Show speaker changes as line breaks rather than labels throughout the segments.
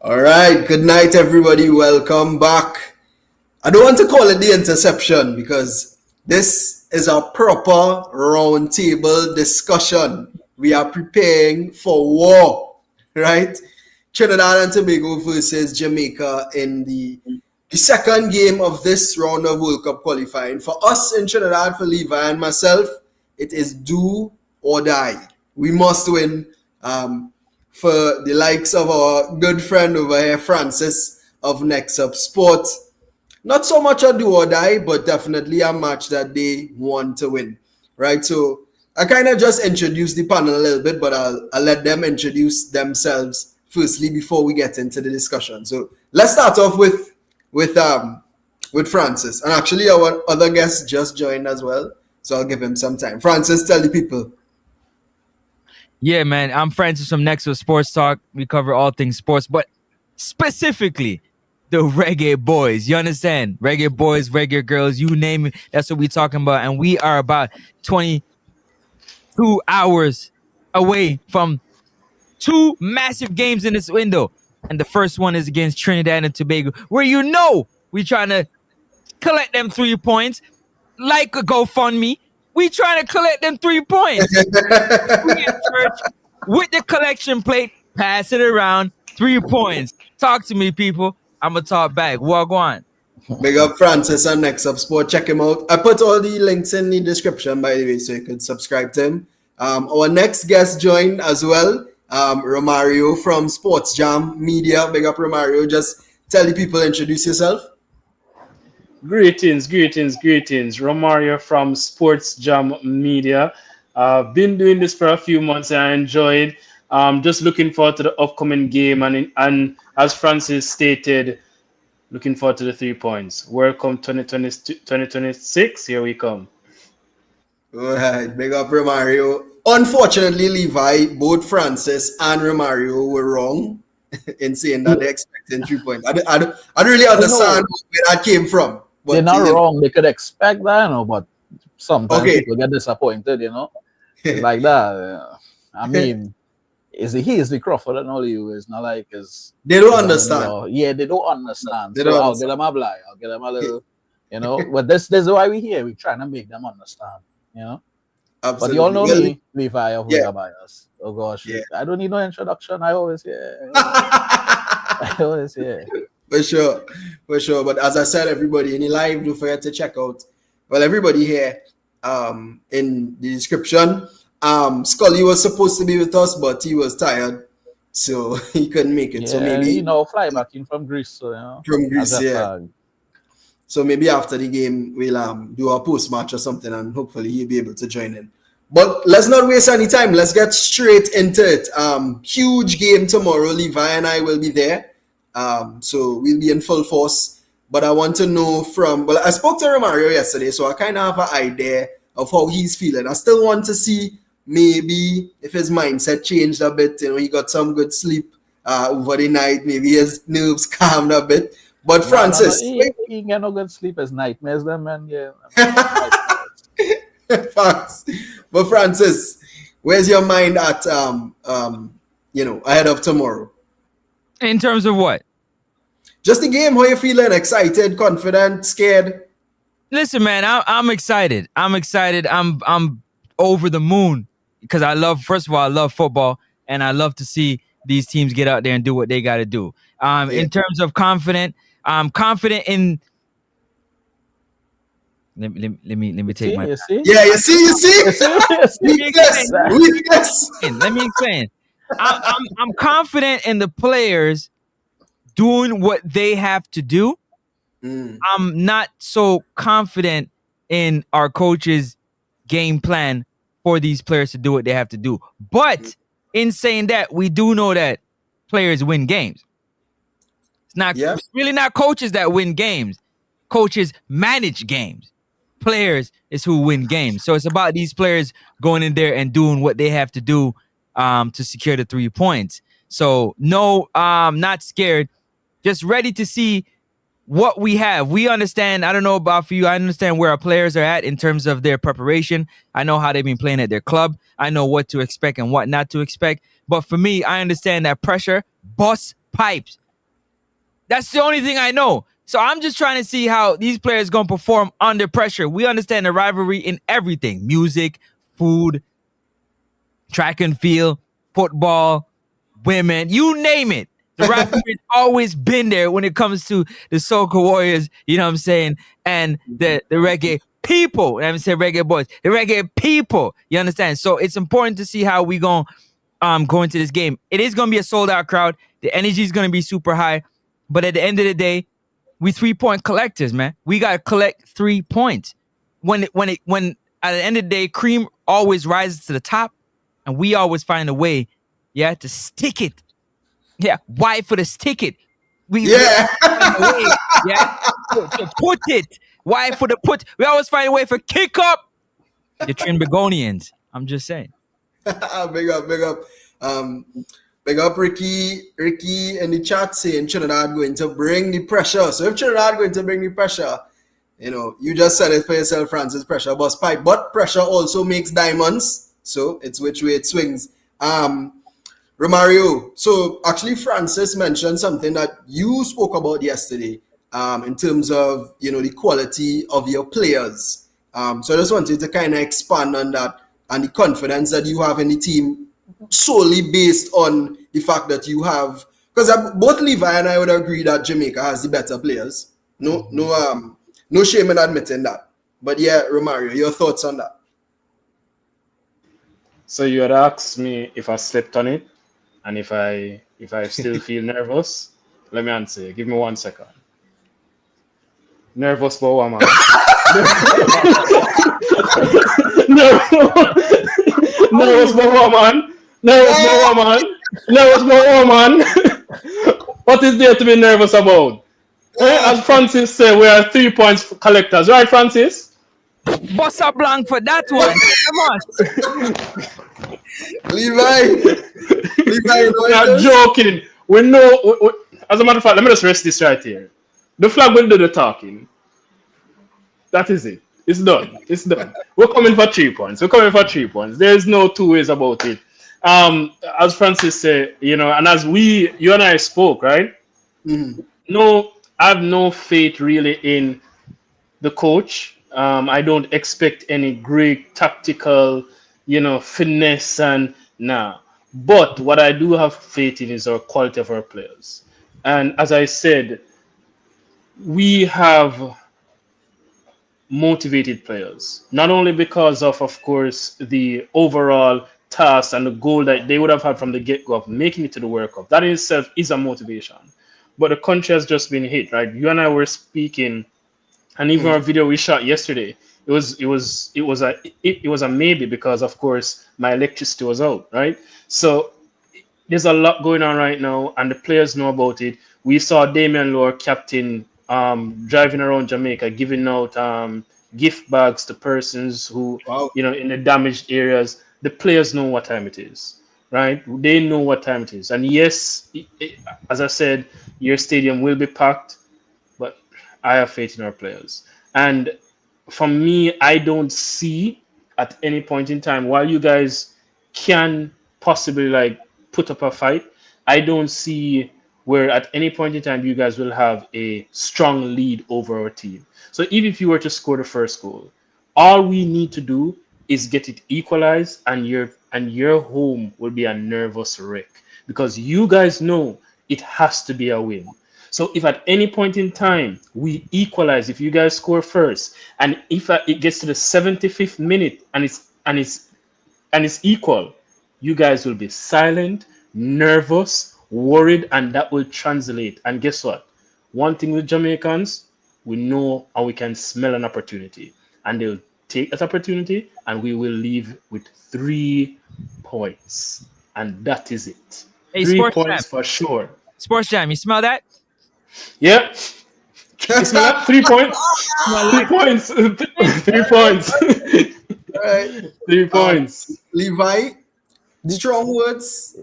All right, good night, everybody. Welcome back. I don't want to call it the interception because this is a proper roundtable discussion. We are preparing for war, right? Trinidad and Tobago versus Jamaica in the second game of this round of World Cup qualifying. For us in Trinidad, for Levi and myself, it is do or die. We must win. For the likes of our good friend over here, Francis of Next Up Sport, not so much a do or die, but definitely a match that they want to win, right? So I kind of just introduced the panel a little bit, but I'll let them introduce themselves firstly before we get into the discussion. So let's start off with Francis, and actually our other guest just joined as well, so I'll give him some time. Francis, tell the people.
Yeah, man. I'm Francis from Nexus Sports Talk. We cover all things sports, but specifically the reggae boys. You understand? Reggae boys, reggae girls, you name it. That's what we're talking about. And we are about 22 hours away from two massive games in this window. And the first one is against Trinidad and Tobago, where we're trying to collect them 3 points like a GoFundMe. We trying to collect them 3 points. We in church with the collection plate, pass it around, 3 points. Talk to me, people. I'm going to talk back. Walk on.
Big up Francis on Next Up Sport. Check him out. I put all the links in the description, by the way, so you can subscribe to him. Our next guest joined as well, Romario from Sports Jam Media. Big up Romario. Just tell the people, introduce yourself.
Greetings. Romario from Sports Jam Media. I've been doing this for a few months and I enjoyed. Just looking forward to the upcoming game and as Francis stated, looking forward to the 3 points. Welcome 2026. Here we come.
All right, big up Romario. Unfortunately, Levi, both Francis and Romario were wrong in saying that they're expecting 3 points. I don't really understand where that came from.
But they're not wrong. They could expect that, but sometimes people get disappointed, like that. I mean, he is the Crawford and all you. It's not like
they don't understand.
Yeah, they don't understand. I'll get them a blind. I'll get them a little, But this is why we're here. We're trying to make them understand, Absolutely. But you all know me, Levi of Bias. Oh gosh, I don't need no introduction. I always hear.
For sure. But as I said, everybody in the live, don't forget to check out. Well, everybody here in the description. Scully was supposed to be with us, but he was tired, so he couldn't make it.
Yeah,
so maybe
fly back in from Greece. So
from Greece, yeah. So maybe after the game, we'll do a post match or something, and hopefully he'll be able to join in. But let's not waste any time. Let's get straight into it. Huge game tomorrow. Levi and I will be there. So we'll be in full force. But I want to know I spoke to Romario yesterday, so I kind of have an idea of how he's feeling. I still want to see maybe if his mindset changed a bit. He got some good sleep over the night. Maybe his nerves calmed a bit. But Francis,
he get no good sleep. His nightmares, them man. Yeah.
Facts. But Francis, where's your mind at? Ahead of tomorrow.
In terms of what?
Just the game. How you feeling? Excited, confident, scared?
Listen, man, I'm excited. I'm over the moon because first of all, I love football and I love to see these teams get out there and do what they got to do. In terms of confident, I'm confident in. Let me take my.
You see.
Let me explain. I'm confident in the players doing what they have to do. I'm not so confident in our coach's game plan for these players to do what they have to do. But in saying that, we do know that players win games. It's really not coaches that win games. Coaches manage games. Players is who win games. So it's about these players going in there and doing what they have to do to secure the 3 points. So no, not scared. Just ready to see what we have. We understand, I don't know about for you, I understand where our players are at in terms of their preparation. I know how they've been playing at their club. I know what to expect and what not to expect. But for me, I understand that pressure busts pipes. That's the only thing I know. So I'm just trying to see how these players going to perform under pressure. We understand the rivalry in everything. Music, food, track and field, football, women, you name it. The rivalry has always been there when it comes to the Soca Warriors, you know what I'm saying, and the reggae people. I haven't said reggae boys, the reggae people. You understand? So it's important to see how we going go into this game. It is going to be a sold out crowd. The energy is going to be super high. But at the end of the day, we 3-point collectors, man. We got to collect 3 points. When at the end of the day, cream always rises to the top, and we always find a way, to stick it. Yeah, why for the stick it? We find a way, to put it. Why for the put? We always find a way for kick up the Trinbagonians. I'm just saying.
Big up. Big up Ricky in the chat saying Trinidad going to bring the pressure. So if Trinidad going to bring the pressure, you just said it for yourself, Francis. Pressure bust pipe, but pressure also makes diamonds. So it's which way it swings. Romario, so actually Francis mentioned something that you spoke about yesterday in terms of, the quality of your players. So I just wanted to kind of expand on that and the confidence that you have in the team solely based on the fact that you have, because both Levi and I would agree that Jamaica has the better players. No shame in admitting that. But yeah, Romario, your thoughts on that?
So you had asked me if I slept on it and if I still feel nervous. Let me answer. Give me 1 second. Nervous for what, man? Nervous for what, man? What is there to be nervous about? As Francis said, we are 3 points collectors, right, Francis?
Bust a blank for that one.
Come on. Levi,
we're not joking. We know. As a matter of fact, let me just rest this right here. The flag will do the talking. That is it. It's done. We're coming for 3 points. There's no two ways about it. As Francis said, and as you and I spoke, right?
Mm-hmm.
No, I have no faith really in the coach. I don't expect any great tactical, finesse and But what I do have faith in is our quality of our players. And as I said, we have motivated players, not only because of course, the overall task and the goal that they would have had from the get-go of making it to the World Cup. That in itself is a motivation. But the country has just been hit, right? You and I were speaking, and even our video we shot yesterday, it was a maybe because of course my electricity was out, right? So there's a lot going on right now, and the players know about it. We saw Damian Lohr, captain, driving around Jamaica, giving out gift bags to persons who, in the damaged areas. The players know what time it is, right? They know what time it is. And yes, as I said, your stadium will be packed, but I have faith in our players. And for me, I don't see at any point in time, while you guys can possibly put up a fight, I don't see where at any point in time you guys will have a strong lead over our team. So even if you were to score the first goal, all we need to do is get it equalized, and your home will be a nervous wreck because you guys know it has to be a win. So if at any point in time we equalize, if you guys score first, and if it gets to the 75th minute and it's equal, you guys will be silent, nervous, worried, and that will translate. And guess what? One thing with Jamaicans, we know and we can smell an opportunity, and they'll take that opportunity, and we will leave with 3 points, and that is it.
Hey,
3 points for sure.
Sports Jam, you smell that?
Yeah. You smell that? 3 points. 3 points. 3 points.
All right.
3 points.
Levi, strong words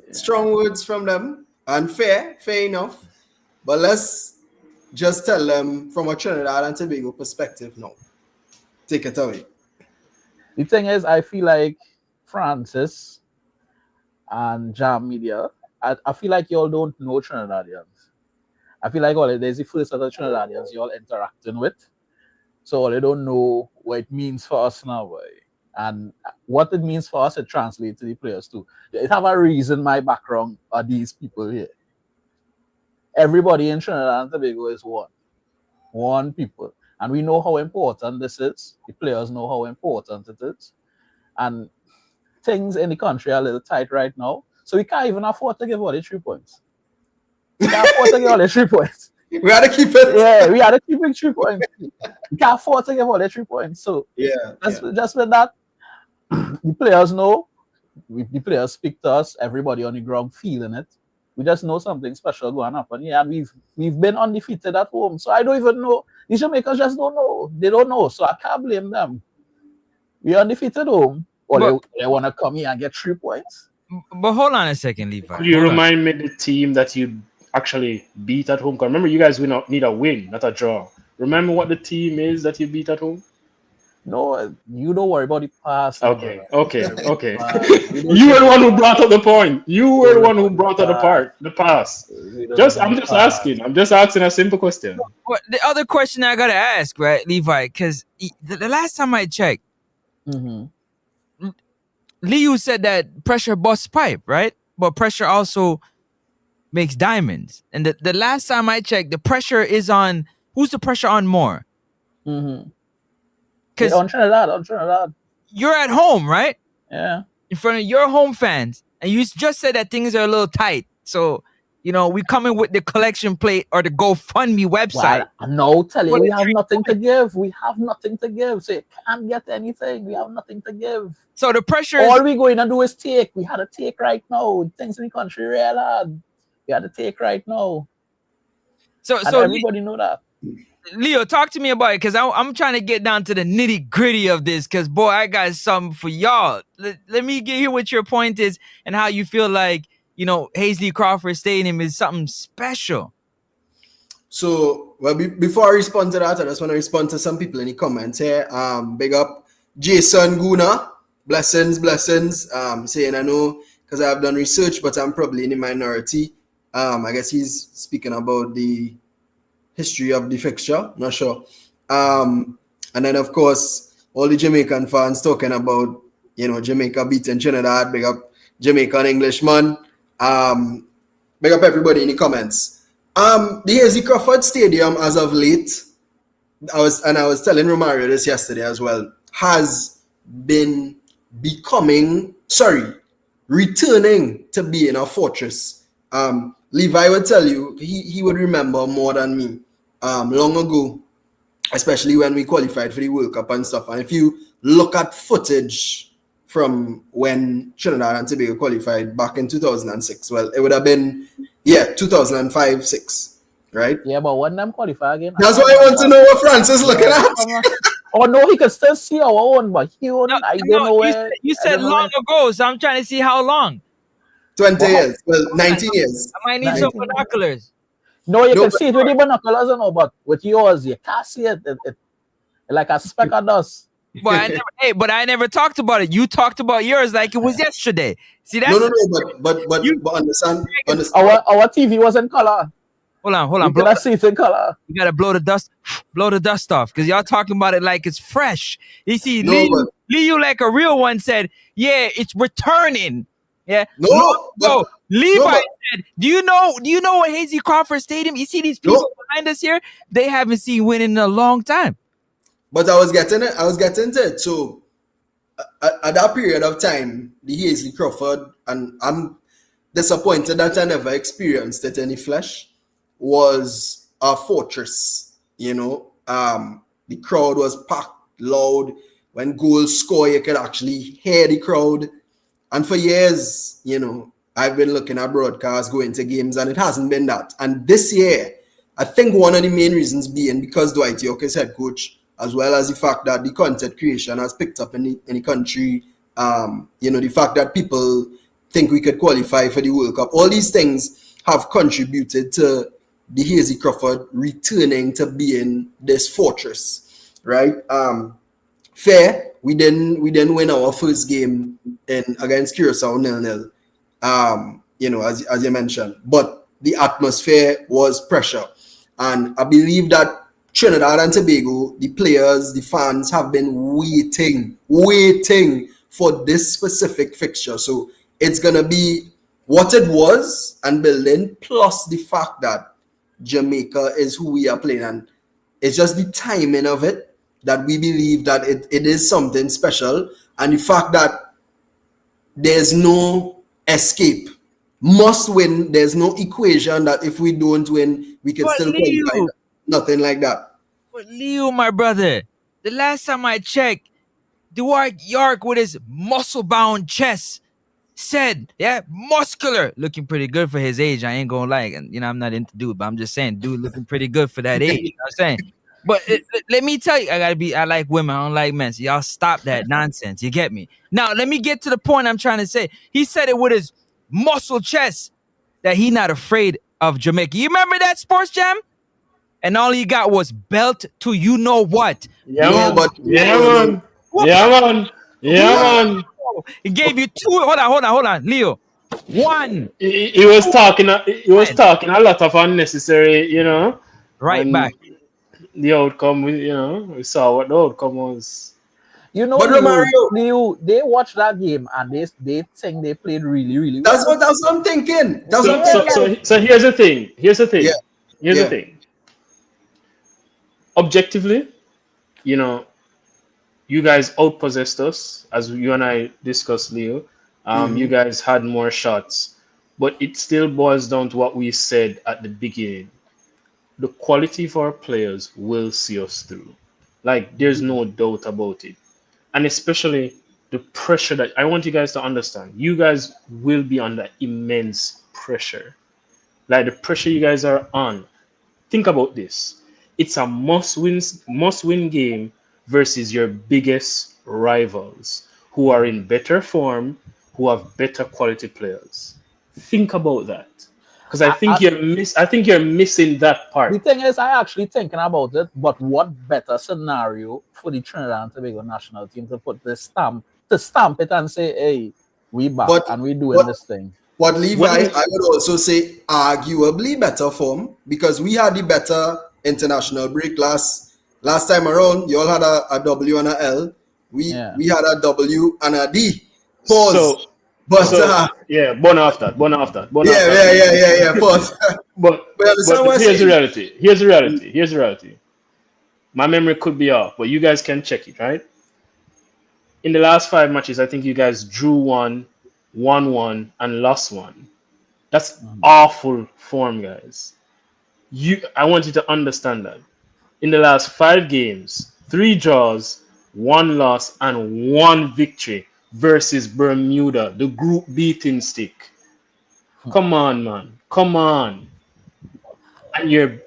from them, and fair enough. But let's just tell them from a Trinidad and Tobago perspective now. Take it away.
The thing is, I feel like Francis and Jam Media, I feel like y'all don't know Trinidadians. I feel like all it is the first other Trinidadians you're all interacting with. So they don't know what it means for us now, boy. And what it means for us, it translates to the players too. It have a reason my background are these people here. Everybody in Trinidad and Tobago is one people. And we know how important this is. The players know how important it is. And things in the country are a little tight right now. So we can't even afford to give all the 3 points. We can't afford to give all the 3 points.
We had to keep it.
Yeah, we had to keep it 3 points. We can't afford to give all the 3 points. So just with that, the players know. The players speak to us. Everybody on the ground feeling it. We just know something special going to happen. Yeah, and we've been undefeated at home. So I don't even know. The Jamaicans just don't know. They don't know. So I can't blame them. We're undefeated home. Or they want to come here and get 3 points.
But hold on a second, Levi.
Could you remind me the team that you actually beat at home? Because remember, you guys need a win, not a draw. Remember what the team is that you beat at home?
No, you don't worry about the past.
Okay. You were the one who brought up the point. You were the one who brought up the past. I'm just asking a simple question.
Well, the other question I gotta ask, right, Levi? Because the last time I checked, Liu said that pressure busts pipe, right? But pressure also makes diamonds. And the last time I checked, the pressure is on. Who's the pressure on more? Because
on Trinidad.
You're at home, right?
Yeah.
In front of your home fans. And you just said that things are a little tight. So, we come in with the collection plate or the GoFundMe website.
Well, no, tell you, we have nothing to give. We have nothing to give. So you can't get anything. We have nothing to give.
So the pressure
all we're going to do is take. We had to take right now. Things in the country real hard. We had to take right now. So everybody know that.
Leo, talk to me about it, because I'm trying to get down to the nitty gritty of this, because boy, I got something for y'all. Let me hear what your point is and how you feel like, Hasely Crawford Stadium is something special.
So, before I respond to that, I just want to respond to some people in the comments here. Big up Jason Guna, blessings, saying I know because I've done research, but I'm probably in the minority. I guess he's speaking about the history of the fixture, not sure. And then, of course, all the Jamaican fans talking about, Jamaica beating Trinidad. Big up Jamaican Englishman. Big up everybody in the comments. The Hasely Crawford Stadium, as of late, I was telling Romario this yesterday as well, has been returning to being a fortress. Levi would tell you, he would remember more than me. Long ago, especially when we qualified for the World Cup and stuff. And if you look at footage from when Trinidad and Tobago qualified back in 2006, well, it would have been 2005-06, right?
Yeah, but when them qualify again,
that's why I want to know what France is looking at.
Oh no, he can still see our own, but he wouldn't. I don't know where.
You said long ago, so I'm trying to see how long.
20 years. Well, 19 years.
I might need some binoculars.
No, you can see it with the binoculars, but with yours, you can't see it. It like a speck of dust.
But I never talked about it. You talked about yours like it was yesterday. See that?
No. But understand.
Our TV was in color.
Hold on.
You see it in color.
You gotta blow the dust off, because y'all talking about it like it's fresh. You see, Liu, like a real one, said, "Yeah, it's returning." Yeah. No. Levi said, "Do you know what Hasely Crawford Stadium? You see these people behind us here? They haven't seen winning in a long time."
But I was getting to it. So at that period of time, the Hasely Crawford, and I'm disappointed that I never experienced it in the flesh, was a fortress. The crowd was packed loud. When goals score, you could actually hear the crowd. And for years, I've been looking at broadcasts, going to games, and it hasn't been that. And this year, I think one of the main reasons being because Dwight York is head coach, as well as the fact that the content creation has picked up in the country. The fact that people think we could qualify for the World Cup. All these things have contributed to the Hasely Crawford returning to being this fortress, right? Fair, we didn't win our first game against Curacao 0-0. As you mentioned, but the atmosphere was pressure. And I believe that Trinidad and Tobago, the players, the fans have been waiting for this specific fixture. So it's going to be what it was and building, plus the fact that Jamaica is who we are playing. And it's just the timing of it that we believe that it is something special. And the fact that there's no escape. Must win. There's no equation that if we don't win, we can still qualify. Nothing like that.
But Leo, my brother, the last time I checked, Dwight York with his muscle-bound chest said, yeah, muscular, looking pretty good for his age. I ain't gonna lie. And, you know, I'm not into dude, but I'm just saying, dude looking pretty good for that age. You know what I'm saying? But let me tell you, I like women, I don't like men. So y'all stop that nonsense. You get me? Now, let me get to the point I'm trying to say. He said it with his muscle chest that he not afraid of Jamaica. You remember that, Sports Jam? And all he got was belt to you know what.
Yeah, man. Yeah, man.
He gave you two. Hold on, Leo. One.
He was talking a lot of unnecessary, you know.
Right back.
The outcome, you know, we saw what the outcome was.
You know, Leo, they watched that game and they think they played really, really well.
That's what I'm thinking.
So here's the thing. Here's the thing. Objectively, you know, you guys outpossessed us, as you and I discussed, Leo. You guys had more shots, but it still boils down to what we said at the beginning. The quality of our players will see us through. Like, there's no doubt about it. And especially the pressure that I want you guys to understand. You guys will be under immense pressure. Like, the pressure you guys are on. Think about this. It's a must-win game versus your biggest rivals who are in better form, who have better quality players. Think about that. Because I think you're missing that part.
The thing is, I actually thinking about it, but what better scenario for the Trinidad and Tobago national team to put the stamp it and say, hey, we back and we doing this thing.
But Levi, I would also say arguably better form, because we had the better international break last time around. You all had a W and a L. We had a W and a D. Pause.
Born off that.
Pause.
But here's the reality. My memory could be off, but you guys can check it, right? In the last 5 matches, I think you guys drew one, won one, and lost one. That's awful form, guys. I want you to understand that. In the last 5 games, 3 draws, 1 loss, and 1 victory versus Bermuda, the group beating stick. Come on, man. Come on. And you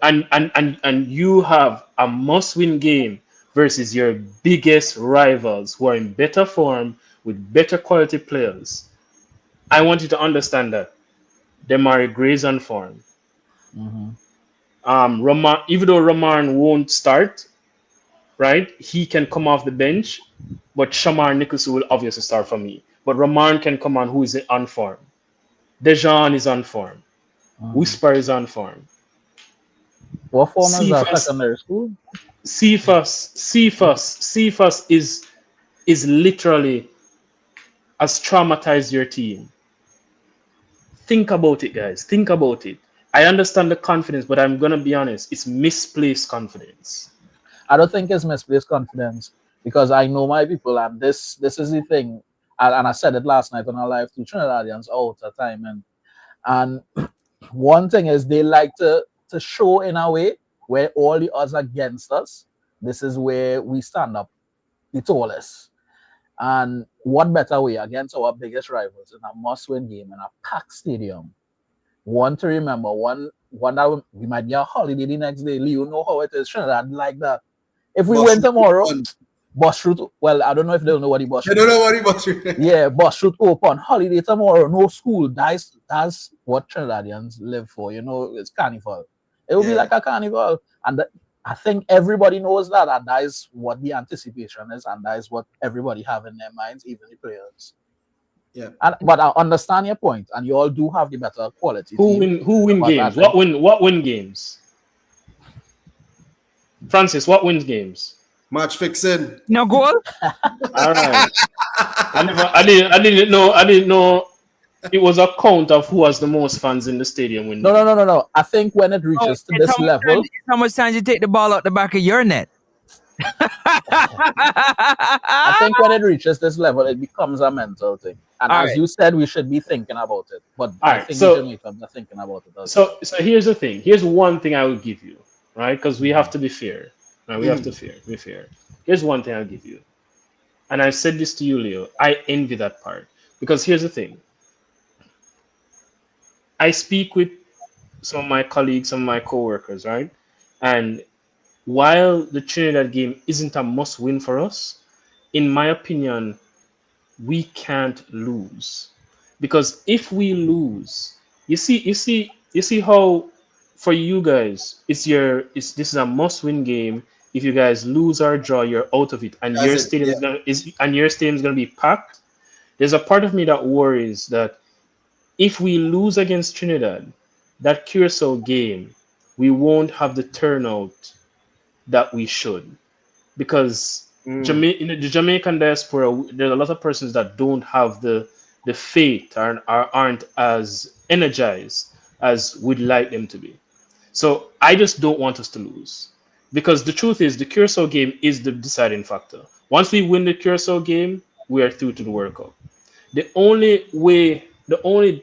have a must-win game versus your biggest rivals who are in better form with better quality players. I want you to understand that. Demari Gray's on form. Even though Roman won't start, right? He can come off the bench, but Shamar Nicholson will obviously start for me. But Roman can come on, who is on form. Dejan is on form. Whisper is on form.
What form is that? Secondary school?
Cephas is literally has traumatized your team. Think about it, guys. Think about it. I understand the confidence, but I'm gonna be honest, it's misplaced confidence.
I don't think it's misplaced confidence, because I know my people, and this is the thing. And I said it last night on our live to Trinidadians out at time, and one thing is they like to show in a way where all the odds are against us. This is where we stand up the tallest. And what better way against our biggest rivals in a must-win game in a packed stadium? One to remember, one that we might get a holiday the next day. You know how it is, Trinidad like that. If we win tomorrow, bus route. Well, I don't know if they know what the bus route.
They don't know what the bus route.
Yeah, bus route open. Holiday tomorrow, no school. That's what Trinidadians live for. You know, it's carnival. It will be like a carnival, and I think everybody knows that, and that is what the anticipation is, and that is what everybody have in their minds, even the players.
Yeah.
But I understand your point, and you all do have the better quality
Who
team.
win games? What win games? Francis, what wins games?
Match fixing.
No goal.
All right. I didn't know it was a count of who has the most fans in the stadium when
No. I think when it reaches to this level,
How much time you take the ball out the back of your net?
I think when it reaches this level, it becomes a mental thing. And as you said, we should be thinking about it. But I think in Jamaica, we're thinking about it.
So here's the thing. Here's one thing I will give you, right? Because we have to be fair. Right? We have to be fair. Here's one thing I'll give you. And I said this to you, Leo. I envy that part. Because here's the thing. I speak with some of my colleagues, some of my coworkers, right? And while the Trinidad game isn't a must win for us, in my opinion, we can't lose. Because if we lose, you see how for you guys, this is a must win game. If you guys lose or draw, you're out of it, and your stadium is gonna be packed. There's a part of me that worries that if we lose against Trinidad, that Curacao game, we won't have the turnout that we should. Because in the Jamaican diaspora, there are a lot of persons that don't have the faith and aren't as energized as we'd like them to be. So I just don't want us to lose. Because the truth is, the Curacao game is the deciding factor. Once we win the Curacao game, we are through to the World Cup. The only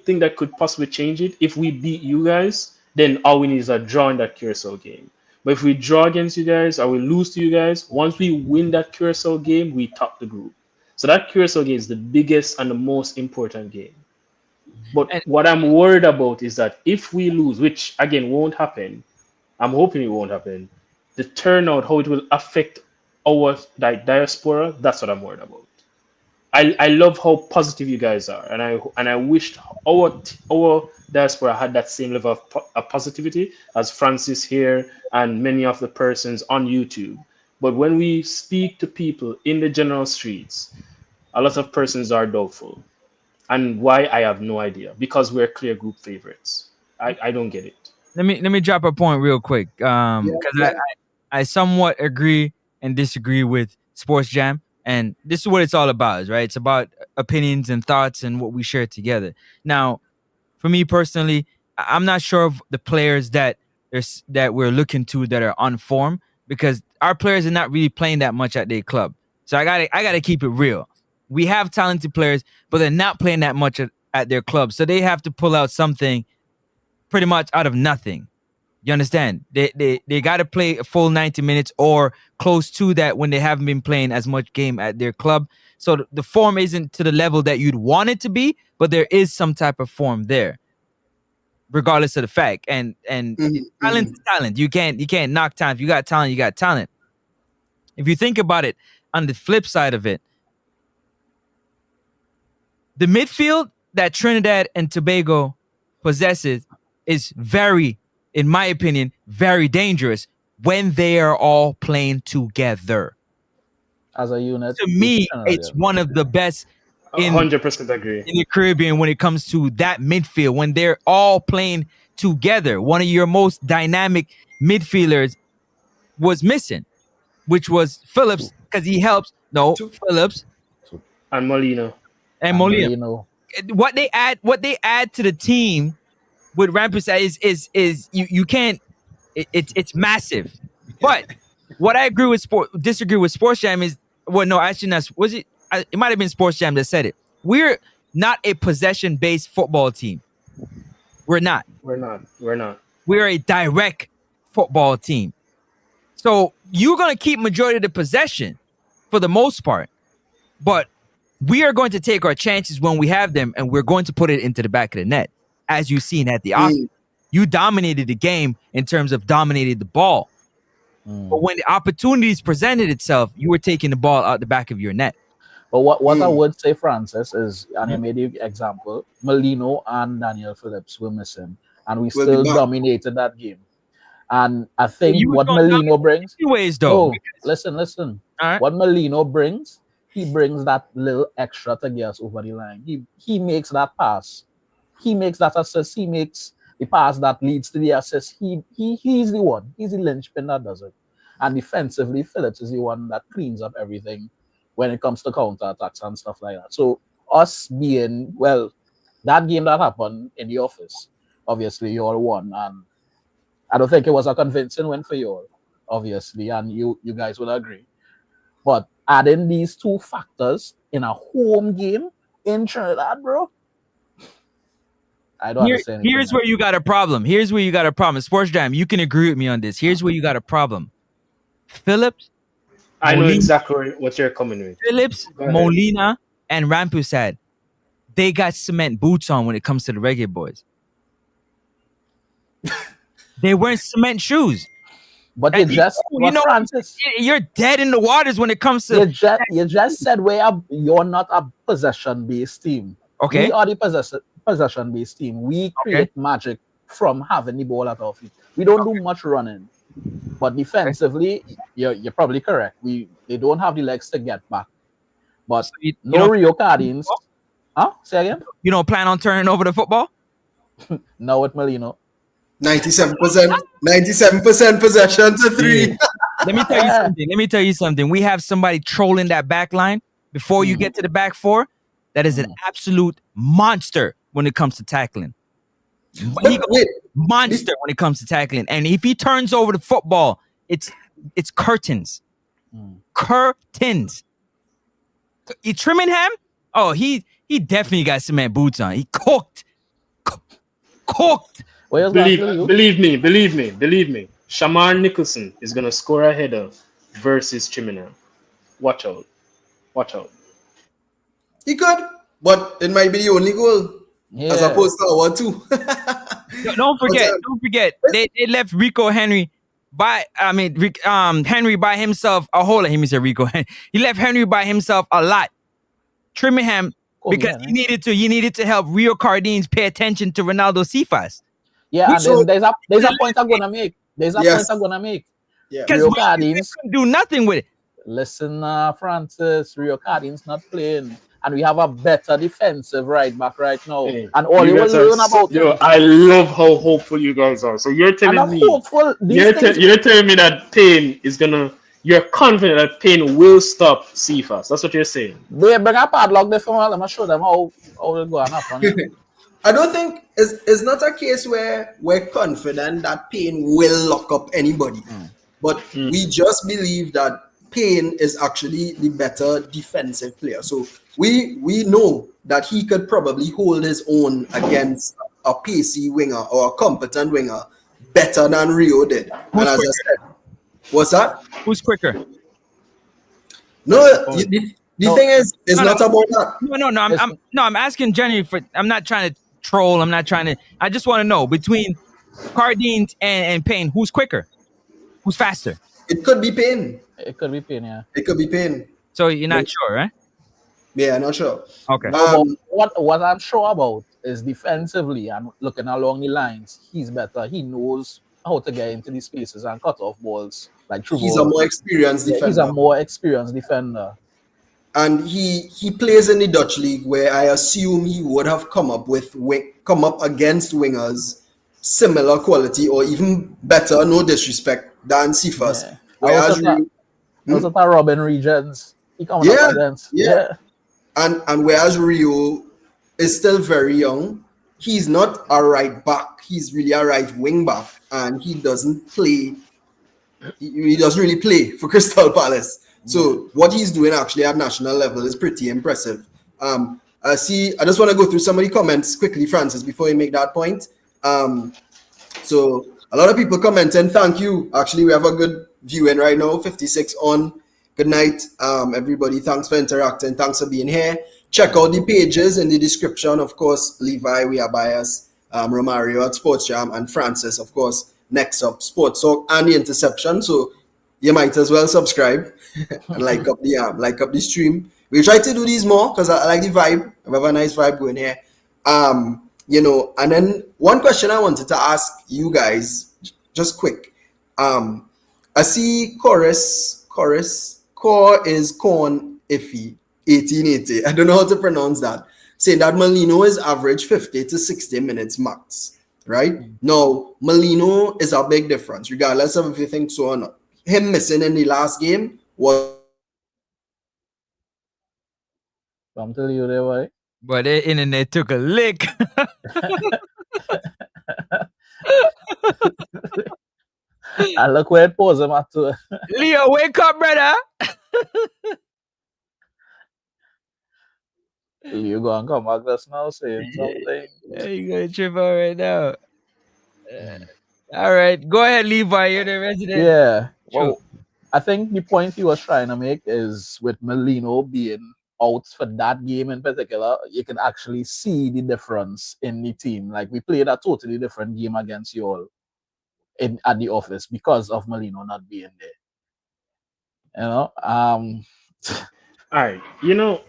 thing that could possibly change it, if we beat you guys, then all we need is a draw in that Curacao game. But if we draw against you guys or we lose to you guys, once we win that Curacao game, we top the group. So that Curacao game is the biggest and the most important game. But what I'm worried about is that if we lose, which again won't happen, I'm hoping it won't happen, the turnout, how it will affect our diaspora, that's what I'm worried about. I love how positive you guys are, and I wished our diaspora had that same level of positivity as Francis here and many of the persons on YouTube. But when we speak to people in the general streets, a lot of persons are doubtful, and why I have no idea. Because we're clear group favorites. I don't get it.
Let me drop a point real quick, because I somewhat agree and disagree with Sports Jam. And this is what it's all about, right? It's about opinions and thoughts and what we share together. Now, for me personally, I'm not sure of the players that we're looking to that are on form, because our players are not really playing that much at their club. So I gotta keep it real. We have talented players, but they're not playing that much at their club. So they have to pull out something pretty much out of nothing. You understand? They got to play a full 90 minutes or close to that when they haven't been playing as much game at their club. So the form isn't to the level that you'd want it to be, but there is some type of form there, regardless of the fact. And talent is talent. You can't knock talent. If you got talent, you got talent. If you think about it, on the flip side of it, the midfield that Trinidad and Tobago possesses is very, in my opinion, very dangerous when they are all playing together.
As a unit.
To me, it's one of the best
100% agree.
in the Caribbean when it comes to that midfield, when they're all playing together. One of your most dynamic midfielders was missing, which was Phillips, because he helps. Phillips.
And Molina.
And Molina. What they add to the team with Rampus is you can't. It's massive. But what I disagree with Sports Jam is, well, no, actually not. Was it? It might have been Sports Jam that said it. We're not a possession-based football team. We're not. We're a direct football team. So you're going to keep majority of the possession for the most part, but we are going to take our chances when we have them, and we're going to put it into the back of the net, as you've seen at the office. You dominated the game in terms of dominating the ball. But when the opportunities presented itself, you were taking the ball out the back of your net.
But what I would say, Francis, is, and I made the example, Molino and Daniel Phillips were missing, and we still dominated that game. And I think what Molino brings...
Ways, though.
Listen. Right. What Molino brings, he brings that little extra to get us over the line. He makes that pass. He makes that assist. He makes the pass that leads to the assist. He's the one. He's the linchpin that does it. And defensively, Phillips is the one that cleans up everything when it comes to counterattacks and stuff like that. So us being, well, that game that happened in the office, obviously you all won. And I don't think it was a convincing win for you all, obviously. And you guys will agree. But adding these two factors in a home game in Trinidad, bro, I don't understand.
Here's where you got a problem. Here's where you got a problem. Sports Jam, you can agree with me on this. Here's where you got a problem. Phillips.
I know exactly what you're coming with.
Phillips, Molina, and Rampusad, they got cement boots on when it comes to the reggae boys. They weren't cement shoes.
But you just, Francis,
you're dead in the waters when it comes to.
You just said you're not a possession-based team.
Okay.
We are the possession-based team. We create magic from having the ball at our feet. We don't do much running. But defensively, you're probably correct. They don't have the legs to get back. But so Rio Cardines. Huh? Say again?
You don't plan on turning over the football?
No, with Molino.
97% possession to 3.
Let me tell you something. We have somebody trolling that back line before you get to the back four. That is an absolute monster when it comes to tackling. Monster when it comes to tackling. And if he turns over the football, it's curtains. Curtains. You trimming him? Oh, he definitely got cement boots on. He cooked.
Well, believe me. Shamar Nicholson is gonna score a header versus Chimina. Watch out.
He could, but it might be the only goal as opposed to our 2.
Don't forget. They left Henry by himself. Let me say Rico. He left Henry by himself a lot, trimming him because he needed to help Rio Cardines pay attention to Ronaldo Cephas.
Yeah, and there's a point I'm gonna make. Yeah.
Rio Cardines couldn't do nothing with it.
Listen, Francis, Rio Cardines not playing. And we have a better defensive right back right now. Hey, and all you will learn about
I love how hopeful you guys are. So you're telling me you're telling me that Payne is gonna. You're confident that Payne will stop Cephas. That's what you're saying.
They bring a padlock there for them. I'm show them how it'll go and happen.
I don't think it's not a case where we're confident that Payne will lock up anybody. But we just believe that Payne is actually the better defensive player. So we know that he could probably hold his own against a pacey winger or a competent winger better than Rio did. And as I said, what's that?
Who's quicker?
No, the thing is, it's not about that.
No, I'm asking Jenny for. I'm not trying to troll. I'm not trying to. I just want to know between Cardines and Payne, who's quicker? Who's faster?
It could be Payne.
It could be Payne, yeah.
It could be Payne.
So you're not sure, right?
Yeah, not sure.
Okay.
What I'm sure about is defensively and looking along the lines, he's better. He knows how to get into the spaces and cut off balls like true.
He's a more experienced defender.
He's a more experienced defender.
And he plays in the Dutch league, where I assume he would have come up against wingers similar quality or even better, no disrespect, than Cephas.
Yeah. Whereas Robin Regions, he comes up against. Yeah.
And whereas Rio is still very young, he's not a right back. He's really a right wing back, and he doesn't play. He doesn't really play for Crystal Palace. So what he's doing actually at national level is pretty impressive. I just want to go through some of the comments quickly, Francis, before you make that point. So a lot of people commenting. Thank you. Actually, we have a good viewing right now. 56 on. Good night, everybody. Thanks for interacting. Thanks for being here. Check out the pages in the description. Of course, Levi, we are biased. Romario at Sports Jam, and Francis, of course, next up, Sports Talk and the Interception. So you might as well subscribe and like up the stream. We try to do these more because I like the vibe. I have a nice vibe going here. And then one question I wanted to ask you guys, just quick. I see Core is corn iffy. 1880. I don't know how to pronounce that. Saying that Molino is average 50 to 60 minutes max. Right? Now, Molino is a big difference, regardless of if you think so or not. Him missing in the last game was
I'm telling you that way.
But the internet took a lick.
And look where it poses him at too.
Leo, wake up, brother.
You go and come back just now saying something.
Yeah, you gonna trip out right now. All right, go ahead, Levi. You're the resident.
Yeah. Well, I think the point he was trying to make is with Molino being out for that game in particular, you can actually see the difference in the team. Like we played a totally different game against you all at the office because of Molino not being there. You know,
all right. You know,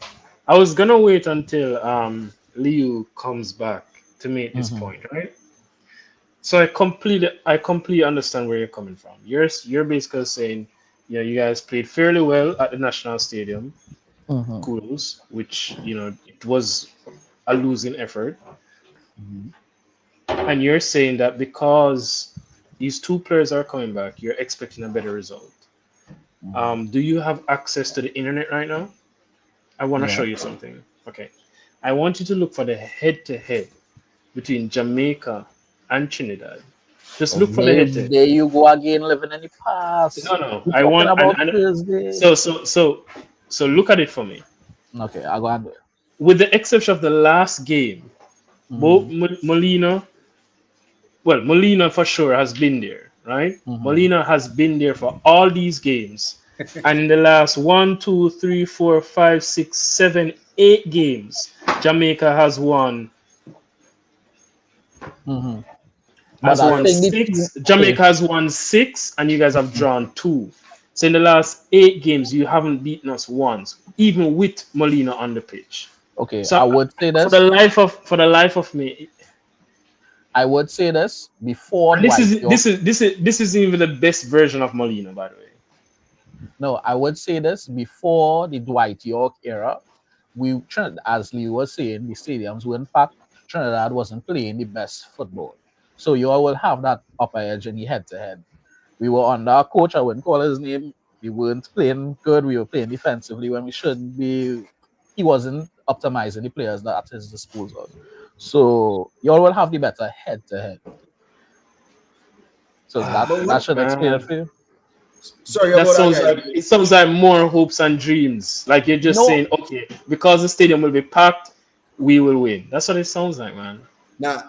I was gonna wait until Leo comes back to make this point, right? So I completely understand where you're coming from. You're basically saying, you know, you guys played fairly well at the National Stadium, kudos, which, you know, it was a losing effort. And you're saying that because these two players are coming back, you're expecting a better result. Do you have access to the internet right now? I want to show you something. Okay. I want you to look for the head-to-head between Jamaica and Trinidad. Just look for the head-to-head.
There you go again, living in the past.
No. I want
about Thursday.
So look at it for me.
Okay, I'll go and do it.
With the exception of the last game, both Molina for sure has been there, right? Molina has been there for all these games. And in the last 1, 2, 3, 4, 5, 6, 7, 8 games, Jamaica has won. Has won 6. Jamaica has won 6, and you guys have drawn 2. So in the last 8 games, you haven't beaten us once, even with Molina on the pitch.
Okay,
so
I would say this
for the life of me.
I would say this before.
And this is even the best version of Molina, by the way.
No, I would say this before the Dwight York era. As Lee was saying, the stadiums weren't packed. Trinidad wasn't playing the best football, so you all will have that upper edge in the head-to-head. We were under our coach. I wouldn't call his name. We weren't playing good. We were playing defensively when we should be. He wasn't optimizing the players that at his disposal. So you all will have the better head-to-head. So that should explain it for you.
Sorry,
it sounds like more hopes and dreams. Like you're just saying, okay, because the stadium will be packed, we will win. That's what it sounds like, man.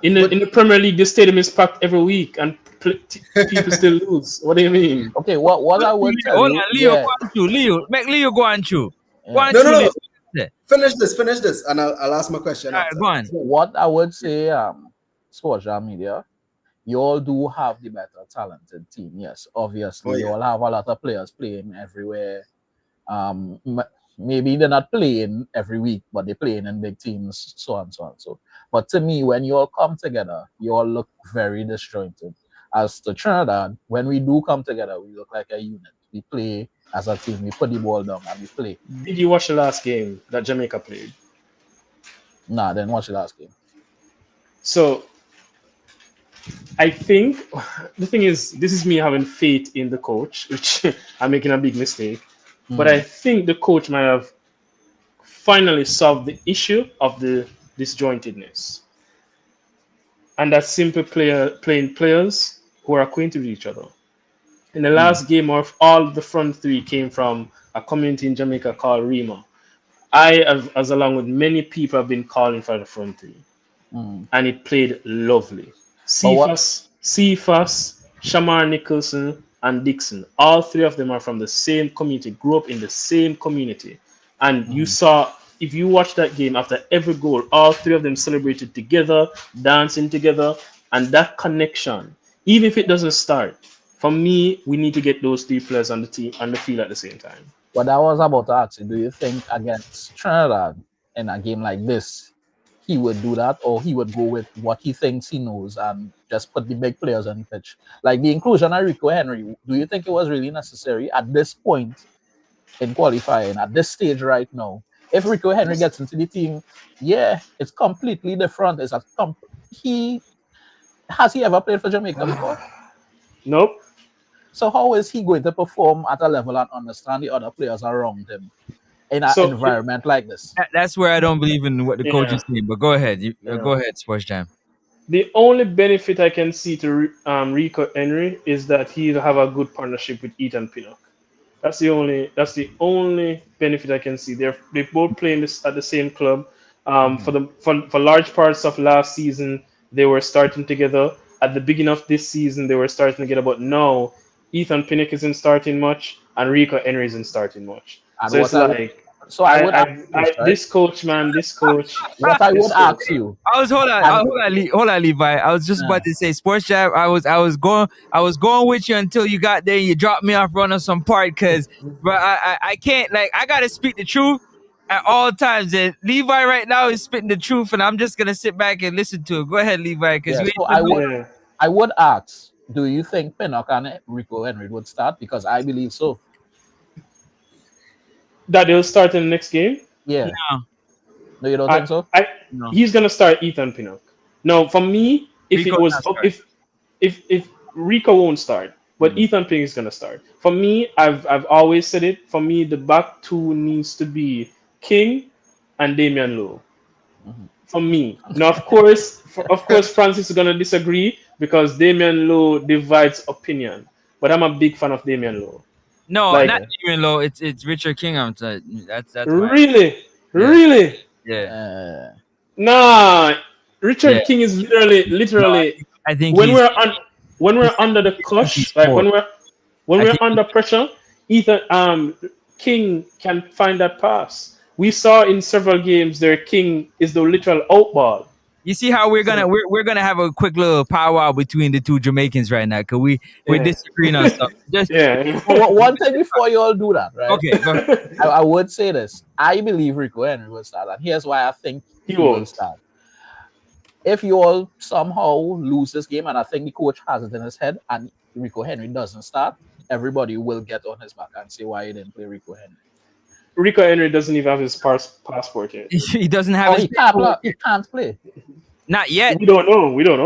In the Premier League, the stadium is packed every week, and people still lose. What do you mean?
Okay, what I would tell you,
Leo, make Leo go on through.
No. Finish this, and I'll ask my question.
Right, go on.
What I would say, social media, you all do have the better talented team. Yes, obviously, you all have a lot of players playing everywhere. Maybe they're not playing every week, but they're playing in big teams, so on, so on, so. But to me, when you all come together, you all look very disjointed. As to Trinidad, when we do come together, we look like a unit. We play as a team. We put the ball down and we play.
Did you watch the last game that Jamaica played?
Nah, I didn't watch the last game.
So I think the thing is, this is me having faith in the coach, which I'm making a big mistake. But I think the coach might have finally solved the issue of the disjointedness. And that's simply playing players who are acquainted with each other. In the last game, of all the front three came from a community in Jamaica called Rima. I, as along with many people, have been calling for the front three. And it played lovely. Cephas, Shamar Nicholson, and Dixon. All three of them are from the same community, grew up in the same community. And you saw, if you watch that game, after every goal, all three of them celebrated together, dancing together, and that connection, even if it doesn't start, for me, we need to get those three players on the team, on the field at the same time.
What I was about to ask you, do you think against Trinidad in a game like this, he would do that, or he would go with what he thinks he knows and just put the big players on the pitch? Like the inclusion of Rico Henry, do you think it was really necessary at this point in qualifying, at this stage right now, if Rico Henry gets into the team, yeah, it's completely different. It's has he ever played for Jamaica before?
Nope.
So how is he going to perform at a level and understand the other players around him in an environment like this?
That's where I don't believe in what the coach is saying. But go ahead, go ahead, Sports Jam.
The only benefit I can see to Rico Henry is that he'll have a good partnership with Ethan Pinnock. That's the only benefit I can see. They both play at the same club. For large parts of last season, they were starting together. At the beginning of this season, they were starting together. But now, Ethan Pinnock isn't starting much, and Rico Henry isn't starting much.
And
so it's like. This coach.
What I would ask you.
Hold on, Levi. I was just about to say, Sports Jab. I was going with you until you got there. And you dropped me off running some part because, but I can't, like, I gotta speak the truth at all times. And Levi right now is spitting the truth, and I'm just gonna sit back and listen to it. Go ahead, Levi. Because
I would ask, do you think Pinnock and Rico Henry would start? Because I believe so.
That they'll start in the next game?
Yeah. No, you don't think so?
No. He's gonna start Ethan Pinnock. No, for me, if Rico won't start, but Ethan Pinnock is gonna start. For me, I've always said it. For me, the back two needs to be King and Damian Lowe. For me. Now, of course, Francis is gonna disagree because Damian Lowe divides opinion. But I'm a big fan of Damian Lowe.
No, not Damian Lowe. It's Richard King. I'm saying that's
really.
Yeah.
Nah, Richard King is literally.
I think
when we're under the clutch, like when we're under pressure, Ethan King can find that pass. We saw in several games there King is the literal out ball.
You see how we're gonna have a quick little powwow between the two Jamaicans right now because we're disagreeing on stuff.
One thing before you all do that, right?
Okay, go ahead.
I would say this. I believe Rico Henry will start, and here's why I think he will start. If you all somehow lose this game, and I think the coach has it in his head, and Rico Henry doesn't start, everybody will get on his back and say why he didn't play Rico Henry.
Rico Henry doesn't even have his passport yet.
He doesn't have his
passport. He can't play.
Not yet.
We don't know.
We don't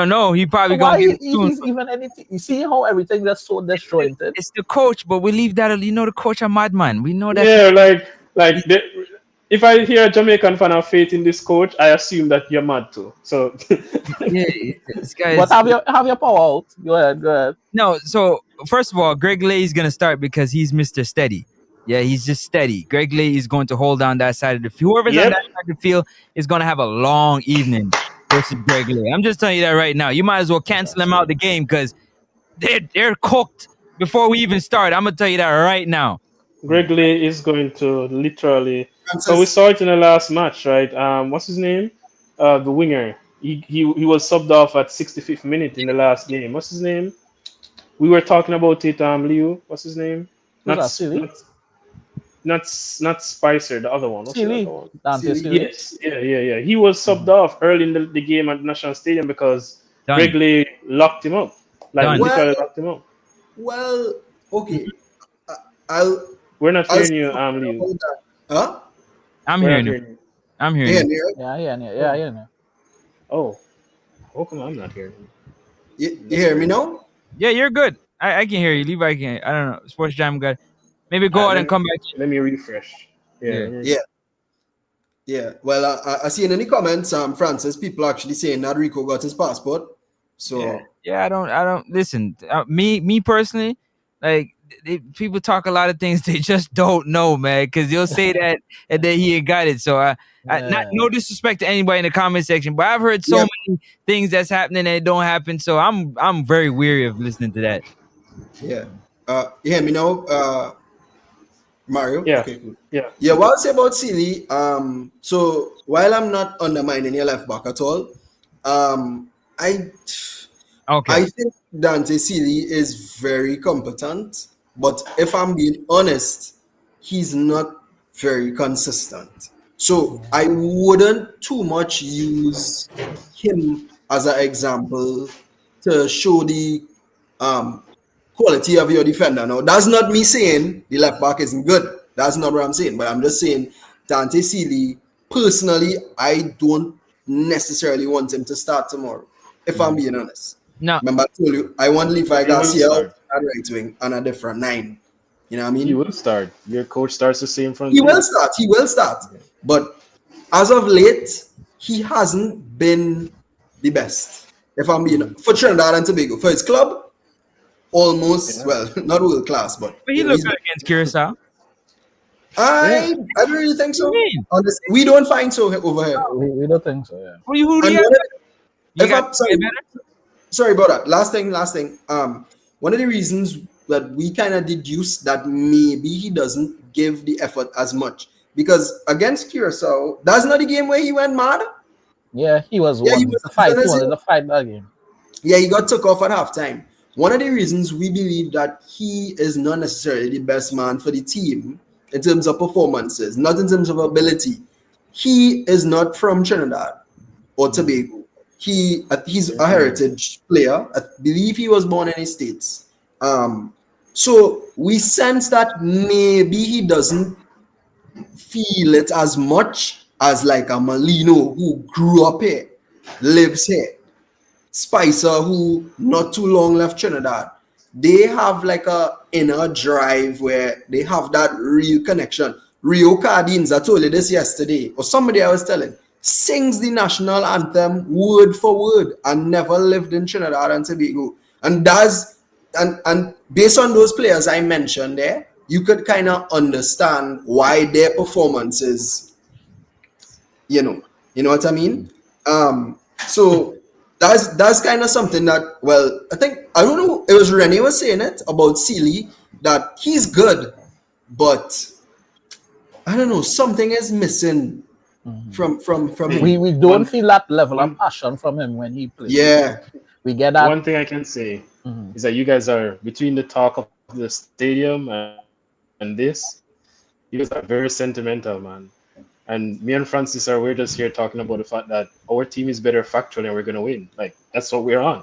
know. He probably gonna get
he's even anything. You see how everything that's so disjointed.
It's the coach, but we leave that. You know, the coach a madman. We know that.
Yeah, if I hear a Jamaican fan have faith in this coach, I assume that you're mad too. So
this guy.
But have your power out. Go ahead.
No. So first of all, Greg Lay is gonna start because he's Mr. Steady. Yeah, he's just steady. Greg Lay is going to hold down that side of the field. Whoever's on that side of the field is going to have a long evening versus Greg Lay. I'm just telling you that right now. You might as well cancel them out the game because they're cooked before we even start. I'm going to tell you that right now.
Greg Lay is going to literally... So we saw it in the last match, right? What's his name? The winger. He was subbed off at 65th minute in the last game. What's his name? We were talking about it, Leo. What's his name? Not Spicer, the other one. What's the other one? Yes, yeah. He was subbed off early in the game at the National Stadium because Greg Lay locked him up. Literally locked him up.
Well, okay.
We're not hearing you, Leo.
Huh?
I'm hearing you.
Yeah.
Oh, how come I'm not hearing
you? You hear me now?
Yeah, you're good. I can hear you. Levi can. I don't know. Sports Jam got. Maybe go out and come back.
Let me refresh.
Yeah. Well, I see in any comments, Francis, people actually saying that Rico got his passport. So
yeah, I don't listen. Me personally, like people talk a lot of things they just don't know, man. Because they'll say that and then he ain't got it. So no disrespect to anybody in the comment section, but I've heard so many things that's happening that don't happen. So I'm very weary of listening to that.
Yeah. You hear me now? Mario?
Yeah.
Okay, cool. Yeah, what I'll say about Sealy, so while I'm not undermining your left back at all, I think Dante Sealy is very competent, but if I'm being honest, he's not very consistent. So I wouldn't too much use him as an example to show the quality of your defender. Now, that's not me saying the left back isn't good. That's not what I'm saying. But I'm just saying Dante Sealy, personally, I don't necessarily want him to start tomorrow, if I'm being honest.
No.
Remember, I told you, I want Levi
He will
Garcia
start.
at right wing and a different 9. You know what I mean?
He will start. Your coach starts the same front.
He will start. He will start. But as of late, he hasn't been the best. If I'm being for Trinidad and Tobago, for his club, almost well, not world class, but
he looked good against Curacao.
I don't really think so.
What do you mean?
We don't find so over here.
We don't think so. Yeah.
Who do you have?
Sorry about that. Last thing. One of the reasons that we kind of deduced that maybe he doesn't give the effort as much because against Curacao, that's not the game where he went mad.
Yeah, he was one. He was the fight. He wanted to fight that game.
Yeah, he got took off at halftime. One of the reasons we believe that he is not necessarily the best man for the team in terms of performances, not in terms of ability. He is not from Trinidad or Tobago. He's a heritage player. I believe he was born in the States. So we sense that maybe he doesn't feel it as much as like a Malino who grew up here, lives here. Spicer, who not too long left Trinidad. They have like a inner drive where they have that real connection. Rio Cardines, I told you this yesterday, or somebody I was telling, sings the national anthem word for word and never lived in Trinidad and Tobago. And based on those players I mentioned there, you could kind of understand why their performances, you know what I mean? So that's kind of something that, well, I don't know, it was Rene was saying it about Sealy, that he's good, but I don't know, something is missing from him.
We don't feel that level of passion from him when he plays.
Yeah.
We get that.
One thing I can say is that you guys are between the talk of the stadium and this, you guys are very sentimental, man. And me and Francis we're just here talking about the fact that our team is better factually and we're gonna win. Like that's what we're on.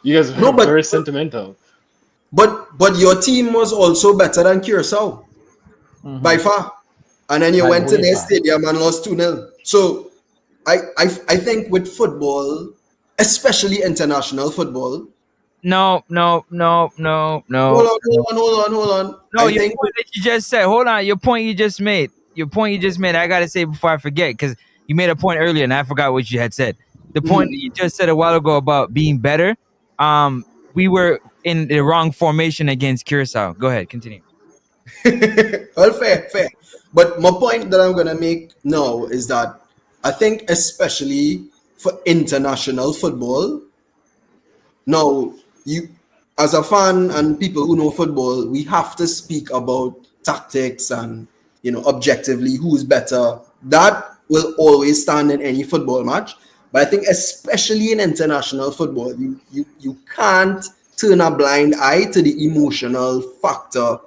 You guys are very sentimental.
But your team was also better than Curacao by far. And then you went to their stadium and lost 2-0. So I think with football, especially international football.
No. Hold on. No, your point that you just said. Hold on. Your point you just made. I gotta say before I forget, because you made a point earlier and I forgot what you had said. The point that you just said a while ago about being better. We were in the wrong formation against Curacao. Go ahead, continue.
Well, fair. But my point that I'm gonna make now is that I think especially for international football, now you as a fan and people who know football, we have to speak about tactics and objectively who's better. That will always stand in any football match. But I think especially in international football, you can't turn a blind eye to the emotional factor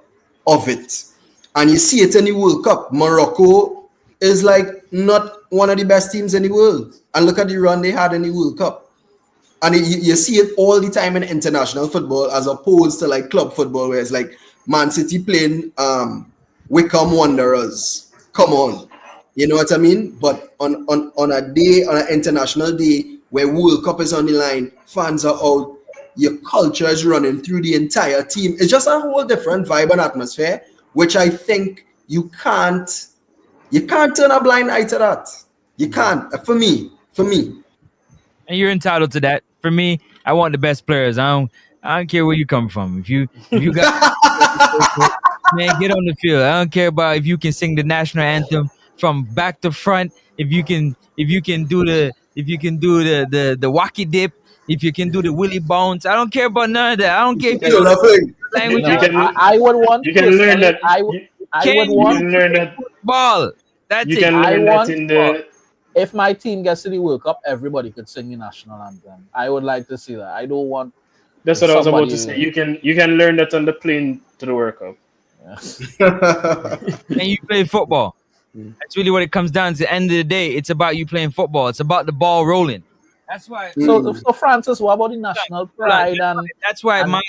of it. And you see it in the World Cup. Morocco is like not one of the best teams in the world. And look at the run they had in the World Cup. And you see it all the time in international football as opposed to like club football where it's like Man City playing Wickham Wanderers. Come on. You know what I mean? But on an international day where World Cup is on the line, fans are out, your culture is running through the entire team. It's just a whole different vibe and atmosphere, which I think you can't turn a blind eye to that. You can't. For me.
And you're entitled to that. For me, I want the best players. I don't care where you come from. If you got man, get on the field. I don't care about if you can sing the national anthem from back to front. If you can do the wacky dip. If you can do the Willy Bones. I don't care about none of that. I don't care if you language.
I would want.
You can learn that.
I would want
to learn that
ball. That's
you can learn that in the.
If my team gets to the World Cup, everybody could sing the national anthem. I would like to see that. I don't want.
That's what I was about to say. You can learn that on the plane to the World Cup.
Yeah.
And you play football. That's really what it comes down to. At the end of the day, it's about you playing football. It's about the ball rolling. That's why.
So Francis, what about the national pride?
That's why my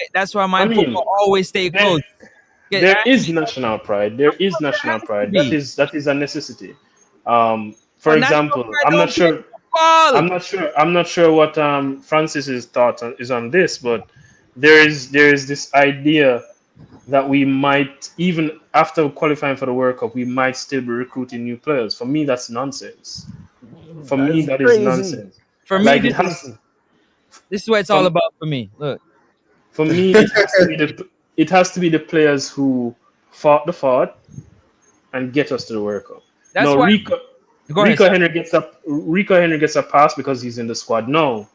football always stay close.
There is national pride. There is national pride. That is a necessity. For example, I'm not sure. I'm not sure what Francis's thought is on this, but there is this idea that we might, even after qualifying for the World Cup, we might still be recruiting new players. For me, that's nonsense. For me, that is nonsense.
For me, like this is what it's all about for me. Look,
for me, it has to be the players who fought the fight and get us to the World Cup.
That's why
Rico Henry gets a pass because he's in the squad now.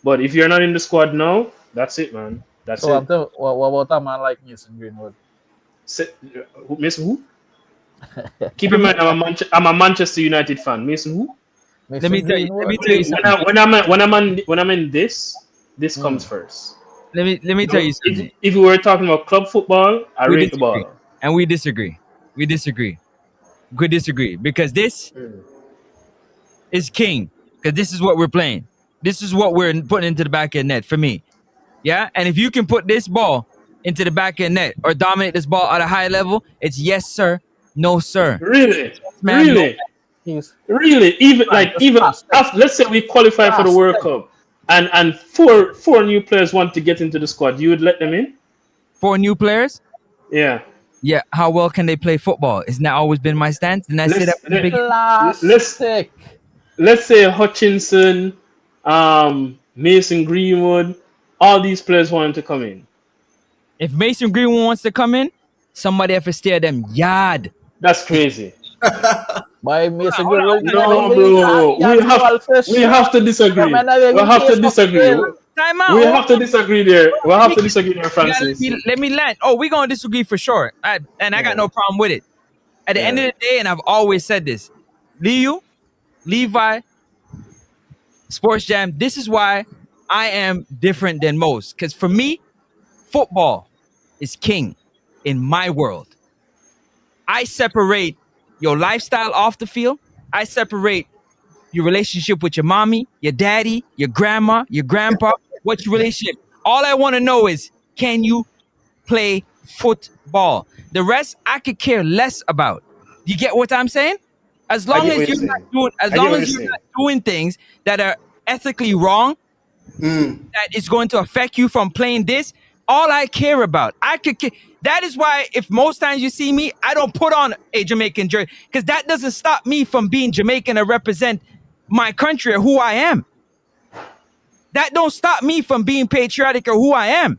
But if you're not in the squad now, that's it, man. That's it.
What about a man like Mason Greenwood?
Mason who? Keep in mind, I'm a Manchester United fan. Mason who?
Let me tell you something.
When I'm in this comes first.
Let me tell you something.
If we were talking about club football, I rate the ball.
And we disagree. We disagree because this is king. Because this is what we're playing. This is what we're putting into the back of the net for me. Yeah, and if you can put this ball into the back of the net or dominate this ball at a high level, it's yes sir, no sir.
Really, really. Even after, let's say we qualify for the World Cup, and four new players want to get into the squad, you would let them in?
4 new players?
Yeah.
Yeah. How well can they play football? Isn't that always been my stance? And I said
that let's say Hutchinson, Mason Greenwood. All these players wanted to come in.
If Mason Greenwood wants to come in, somebody have to steer them yard.
That's crazy.
By Mason Greenwood,
no, bro. We have to disagree. We have to disagree.
Time out.
We have to disagree there. We have to disagree there, Francis.
Let me land. Oh, we're gonna disagree for sure. I got no problem with it. At the end of the day, and I've always said this, Levi, Sports Jam, this is why I am different than most. Because for me, football is king in my world. I separate your lifestyle off the field. I separate your relationship with your mommy, your daddy, your grandma, your grandpa. What's your relationship? All I want to know is, can you play football? The rest I could care less about. You get what I'm saying? As long as you're not doing things that are ethically wrong, that is going to affect you from playing this, all I care about. That is why if most times you see me, I don't put on a Jamaican jersey, because that doesn't stop me from being Jamaican and represent my country or who I am. That don't stop me from being patriotic or who I am.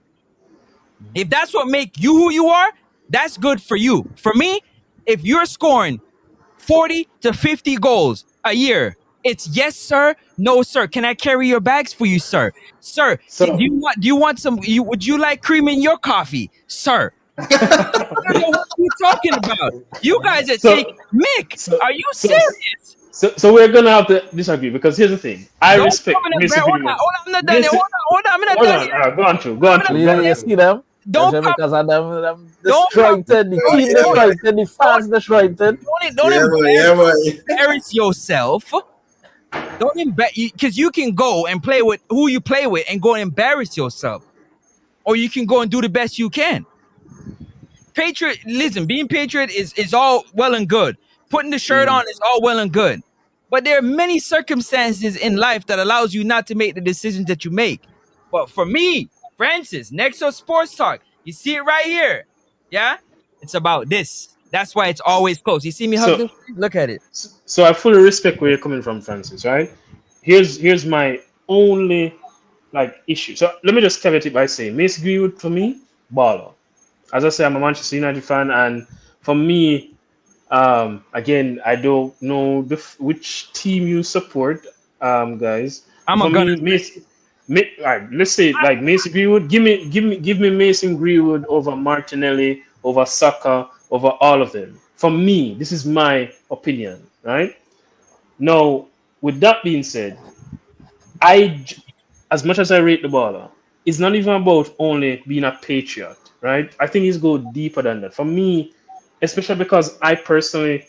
If that's what make you who you are, that's good for you. For me, if you're scoring 40 to 50 goals a year, it's yes, sir, no, sir. Can I carry your bags for you, sir? Sir, do you want some? Would you like cream in your coffee, sir? I don't know what you're talking about. You guys are saying, Mick, are you serious?
So we're gonna have to disagree, because here's the thing. I respect Mr. Greenwood.
Hold on, I'm not done. Hold on, I'm not done.
Go on through.
You see them?
Don't
because of them destroyed, the team destroyed, the fans destroyed.
Don't embarrass yourself. Don't because you can go and play with who you play with and go and embarrass yourself, or you can go and do the best you can. Being patriot is all well and good. Putting the shirt on is all well and good, but there are many circumstances in life that allows you not to make the decisions that you make. But for me, Francis, Nexo Sports Talk, you see it right here. Yeah, it's about this. That's why it's always close. You see me hug this? Look at it.
So I fully respect where you're coming from, Francis, right? Here's my only issue. So let me just caveat it by saying, Mason Greenwood for me, baller. As I say, I'm a Manchester United fan, and for me, again, I don't know which team you support, guys. Let's say Mason Greenwood. Give me Mason Greenwood over Martinelli, over Saka, over all of them. For me, this is my opinion, right? Now, with that being said, as much as I rate the baller, it's not even about only being a patriot, right? I think it's go deeper than that. For me, especially because I personally,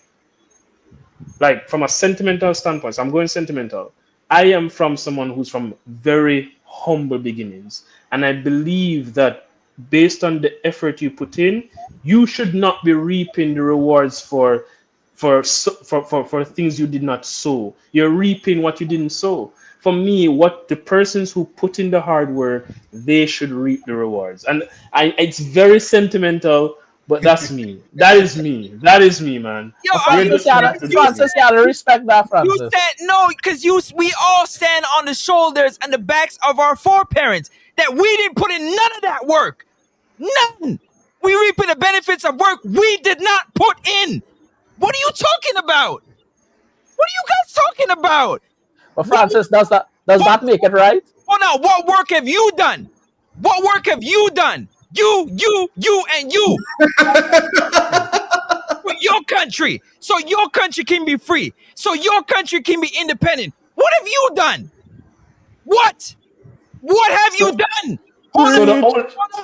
from a sentimental standpoint, so I'm going sentimental. I am from someone who's from very humble beginnings, and I believe that based on the effort you put in, you should not be reaping the rewards for things you did not sow. You're reaping what you didn't sow. For me, what the persons who put in the hard work, they should reap the rewards. And it's very sentimental, but that's me. That is me. That is me, man.
Yo,
Francis, you gotta respect that, Francis.
You said no, because we all stand on the shoulders and the backs of our foreparents. That we didn't put in none of that work. None. We reaping the benefits of work we did not put in. What are you talking about? What are you guys talking about?
But Francis, does that make it right?
Well, now, what work have you done? What work have you done? You, and you. For your country. So your country can be free. So your country can be independent. What have you done? What? What have you done?
So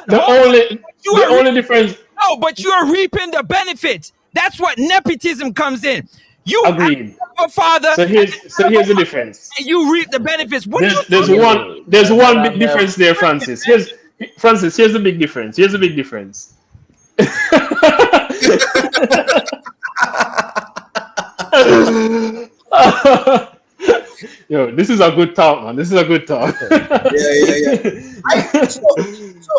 the only difference.
No, but you are reaping the benefits. That's what nepotism comes in. You
agreed.
Have a father.
So here's the difference.
And you reap the benefits.
There's one big difference there, Francis. Here's the big difference. Here's the big difference. Yo, this is a good talk, man. This is a good talk.
Yeah.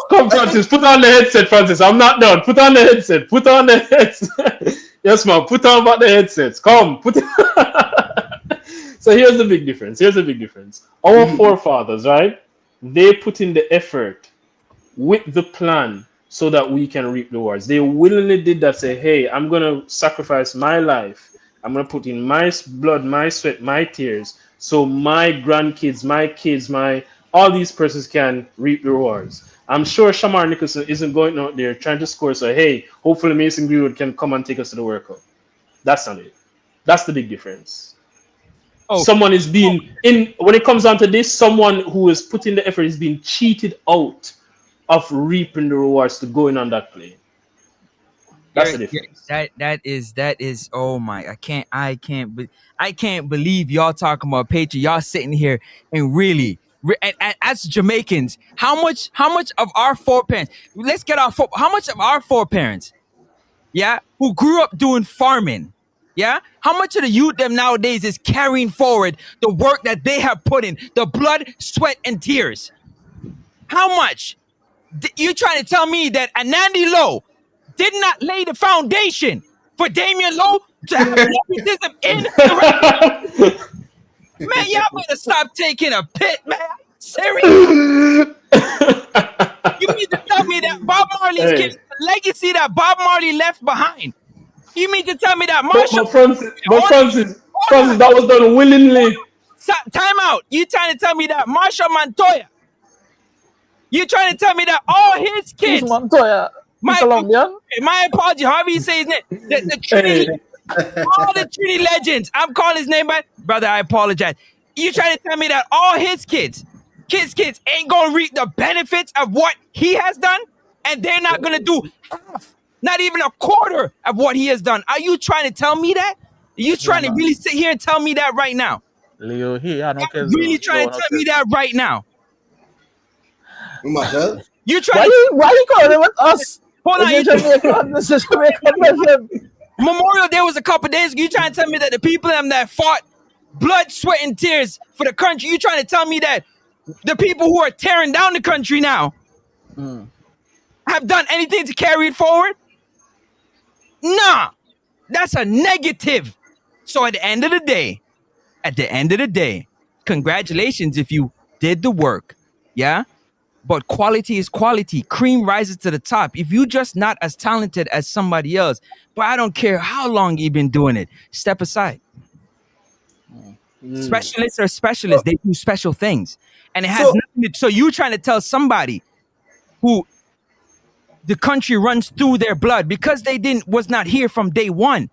Come, Francis, put on the headset, Francis. I'm not done. Put on the headset. Put on the headset. Yes, man. Put on about the headsets. Come. So here's the big difference. Our forefathers, right? They put in the effort with the plan so that we can reap the rewards. They willingly did that. Say, hey, I'm gonna sacrifice my life. I'm gonna put in my blood, my sweat, my tears, so my grandkids, my kids, all these persons can reap the rewards. I'm sure Shamar Nicholson isn't going out there trying to score. So hey, hopefully Mason Greenwood can come and take us to the World Cup. That's not it. That's the big difference. Oh. Someone is being when it comes down to this, someone who is putting the effort is being cheated out of reaping the rewards to going on that plane. That's the difference.
That is. Oh my! I can't believe y'all talking about patriot. Y'all sitting here and really, and as Jamaicans, how much of our foreparents? Let's get how much of our foreparents, yeah, who grew up doing farming, yeah, how much of the youth them nowadays is carrying forward the work that they have put in, the blood, sweat, and tears? How much? You trying to tell me that Anandi Lowe did not lay the foundation for Damian Lowe to have nepotism in the Man, y'all better stop taking a pit, man. Serious? You mean to tell me that Bob Marley's the legacy that Bob Marley left behind? You mean to tell me that Marshall...
Francis, that was done willingly.
Time out. You trying to tell me that Marshall Montoya, you trying to tell me that all his kids...
Who's Montoya?
My apology, however you say his name. The Trinity, all the Trinity legends. I'm calling his name, but brother, I apologize. You trying to tell me that all his kids ain't gonna reap the benefits of what he has done, and they're not gonna do half, not even a quarter of what he has done? Are you trying to tell me that? Are you trying to really sit here and tell me that right now?
Leo,
really trying to tell me that right now? You trying?
Why you calling with us?
Hold on,
this is Jamaican.
Memorial Day was a couple days ago. You trying to tell me that the people that fought blood, sweat, and tears for the country, you trying to tell me that the people who are tearing down the country now have done anything to carry it forward? Nah, that's a negative. So at the end of the day, congratulations if you did the work, yeah? But quality is quality. Cream rises to the top. If you're just not as talented as somebody else, but I don't care how long you've been doing it, step aside. Specialists are specialists. They do special things. And it has nothing to... So you're trying to tell somebody who the country runs through their blood because they was not here from day one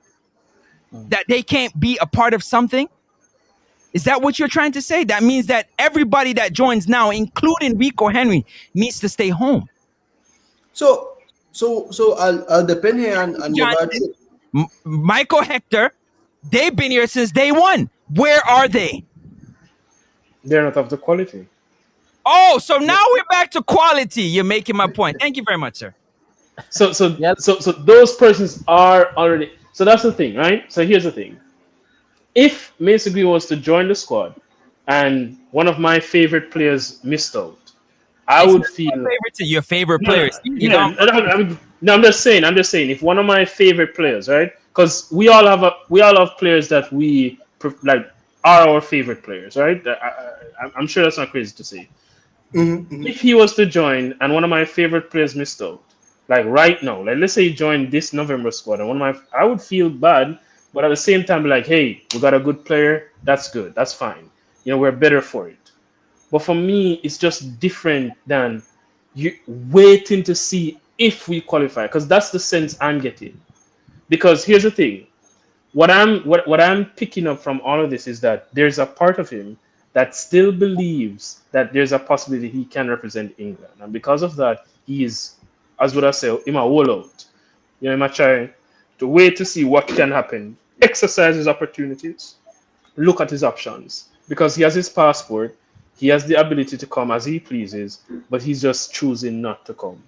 that they can't be a part of something? Is that what you're trying to say? That means that everybody that joins now, including Rico Henry, needs to stay home.
So I'll depend here on
Michael Hector. They've been here since day one. Where are they?
They're not of the quality.
Oh, so now we're back to quality. You're making my point. Thank you very much, sir.
So those persons are already. So that's the thing, right? So here's the thing. If Mason Green was to join the squad, and one of my favorite players missed out, I would feel
your favorite players.
I'm just saying. If one of my favorite players, right? Because we all have players that we like are our favorite players, right? I'm sure that's not crazy to say.
Mm-hmm.
If he was to join and one of my favorite players missed out, like right now, like let's say he joined this November squad, and I would feel bad, but at the same time, be like, hey, we got a good player. That's good. That's fine. We're better for it. But for me, it's just different than you waiting to see if we qualify, because that's the sense I'm getting. Because here's the thing, what I'm picking up from all of this is that there's a part of him that still believes that there's a possibility he can represent England, and because of that, he is, as would I say, in my wall out. In my try to wait to see what can happen, exercise his opportunities, look at his options, because he has his passport. He has the ability to come as he pleases, but he's just choosing not to come.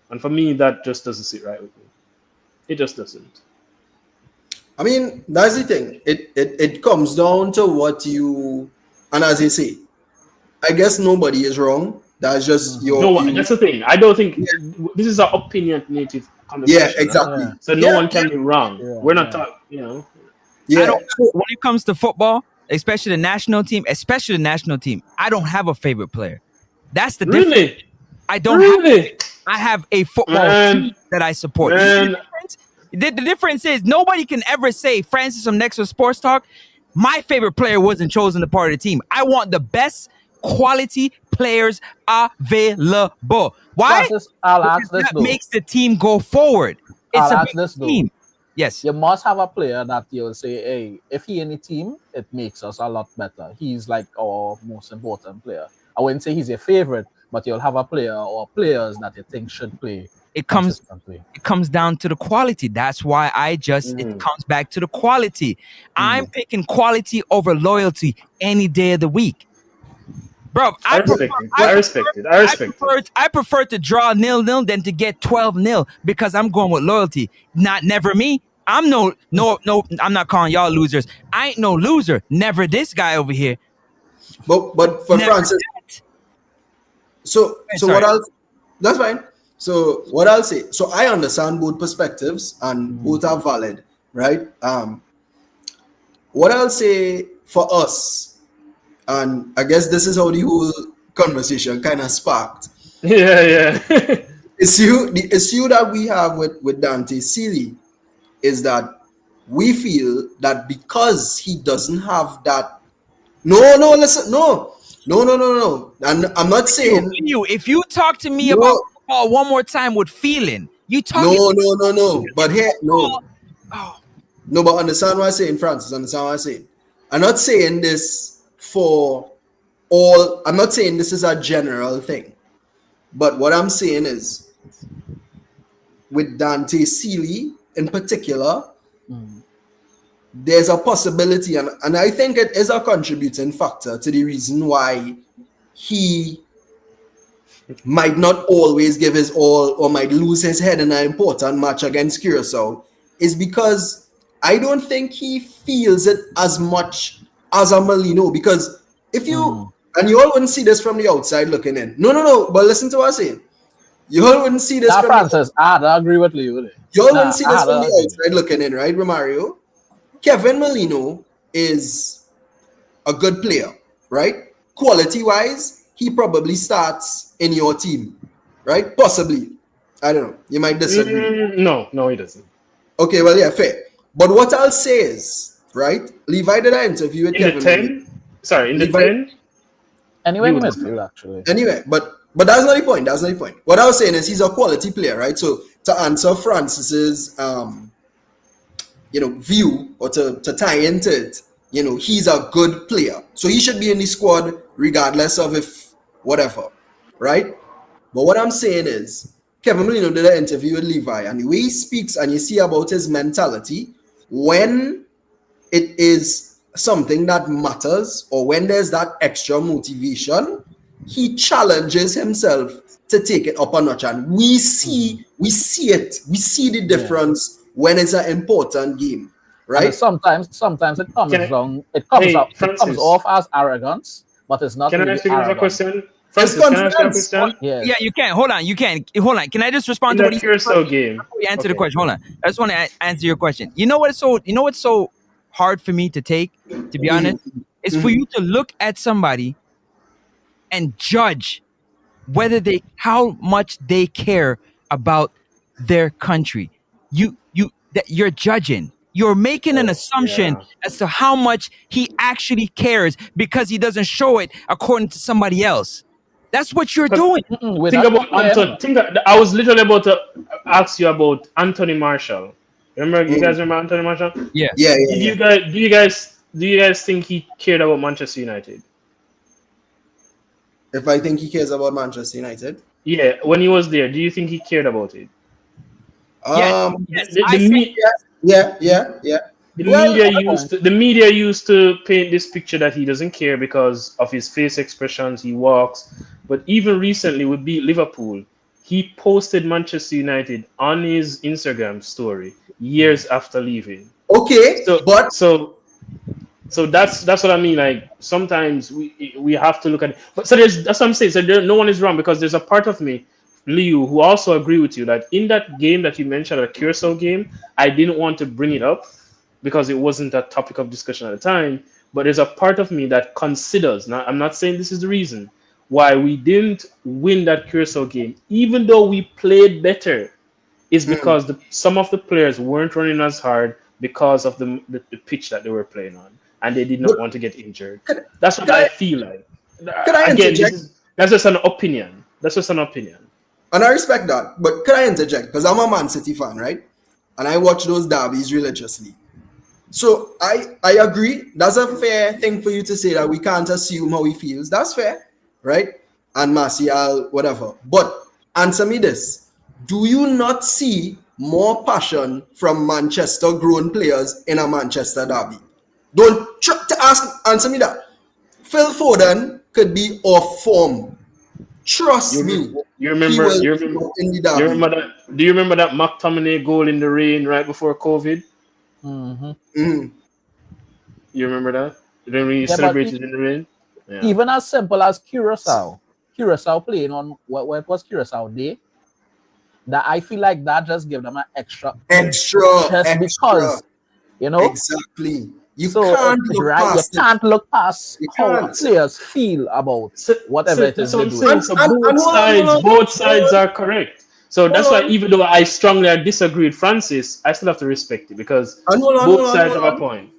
And for me, that just doesn't sit right with me. It just doesn't.
I mean, that's the thing. It comes down to what you, and as you say, I guess nobody is wrong. That's just your.
No, that's the thing. I don't think this is an opinionated conversation.
Yeah, exactly.
Right? So no one can be wrong. We're not talking,
Yeah.
When it comes to football, especially the national team, I don't have a favorite player. That's the difference.
Really?
I don't I have a football team that I support. The difference is nobody can ever say, Francis from Next Sports Talk, my favorite player wasn't chosen to part of the team. I want the best quality players available. Why?
Francis, I'll ask this
that
though.
makes the team go forward. It's a big team. Yes.
You must have a player that you'll say, hey, if he in the team, it makes us a lot better. He's like our most important player. I wouldn't say he's your favorite, but you'll have a player or players that you think should play.
It comes down to the quality. That's why it comes back to the quality. I'm picking quality over loyalty any day of the week. Bro, I respect it. I prefer to draw 0-0 than to get 12-0 because I'm going with loyalty. Never me. I'm no, I'm not calling y'all losers. I ain't no loser. Never this guy over here.
But for Francis. So what else? That's fine. So what I'll say, so I understand both perspectives and both are valid, right? What I'll say for us, and I guess this is how the whole conversation kind of sparked.
Yeah.
The issue that we have with Dante Sealy is that we feel that because he doesn't have that. No. And I'm not saying
if you talk to me about football one more time with feeling, you talk.
No. But here, no. No, but understand what I'm saying, Francis. Understand what I'm saying. I'm not saying this for all. I'm not saying this is a general thing. But what I'm saying is, with Dante Sealy in particular, there's a possibility, and I think it is a contributing factor to the reason why he might not always give his all or might lose his head in an important match against Curacao, is because I don't think he feels it as much as a Molino. Because if you, and you all wouldn't see this from the outside looking in. No, but listen to what I'm saying. You all wouldn't see this from
Francis, I agree with you.
You all wouldn't see this from the outside looking in, right, Romario? Kevin Molino is a good player, right? Quality-wise, he probably starts in your team, right? Possibly. I don't know. You might disagree.
No, he doesn't.
Okay, well, yeah, fair. But what I'll say is, right? Levi did an interview with Kevin
Molino. Sorry, in the 10?
Anyway, in the midfield, actually.
Anyway, but that's not the point. That's not the point. What I was saying is he's a quality player, right? So to answer Francis's view, or to tie into it, he's a good player. So he should be in the squad regardless of if whatever, right? But what I'm saying is Kevin Molino did an interview with Levi, and the way he speaks and you see about his mentality when it is something that matters or when there's that extra motivation, he challenges himself to take it up a notch, and we see it. We see the difference when it's an important game, right?
And sometimes it comes down. It comes off as arrogance, but it's not.
Can
really
I ask you a question?
Francis,
can I ask you a question?
Yes.
Yeah, you can. Hold on. You can. Hold on. Can I just respond to what you
said? Game.
Before you answer the question, hold on. I just want to answer your question. You know what's so hard for me to take, to be honest? It's for you to look at somebody and judge how much they care about their country. You're judging. You're making an assumption as to how much he actually cares because he doesn't show it according to somebody else. That's what you're doing.
Think about Anthony. I was literally about to ask you about Anthony Marshall. Remember, you guys remember Anthony Marshall?
Yeah.
Do you guys think he cared about Manchester United?
If I think he cares about Manchester United?
Yeah, when he was there, do you think he cared about it?
Yeah.
The media used to paint this picture that he doesn't care because of his face expressions, he walks. But even recently, we beat Liverpool. He posted Manchester United on his Instagram story years after leaving.
Okay,
so that's what I mean. Like sometimes we have to look at it. But so that's what I'm saying. So no one is wrong, because there's a part of me, Liu, who also agree with you that in that game that you mentioned, a Curacao game, I didn't want to bring it up because it wasn't a topic of discussion at the time. But there's a part of me that considers. Now, I'm not saying this is the reason why we didn't win that Curacao game, even though we played better, is because some of the players weren't running as hard because of the pitch that they were playing on, and they did not want to get injured. That's what I feel like. Again, that's just an opinion.
And I respect that, but can I interject? Because I'm a Man City fan, right? And I watch those derbies religiously. So I agree. That's a fair thing for you to say, that we can't assume how he feels. That's fair, right? And Martial, whatever. But answer me this. Do you not see more passion from Manchester-grown players in a Manchester derby? Don't try to answer me that. Phil Foden could be off form. Trust me.
You remember that? Do you remember that McTominay goal in the rain right before COVID? You remember that? Then we celebrated in the rain.
Yeah. Even as simple as Curacao playing on what was Curacao Day. That I feel like that just give them an extra because
exactly. You can't look past
how players feel about whatever it is they do.
So both sides are correct. So that's why, even though I strongly disagree with Francis, I still have to respect it because both sides have a point.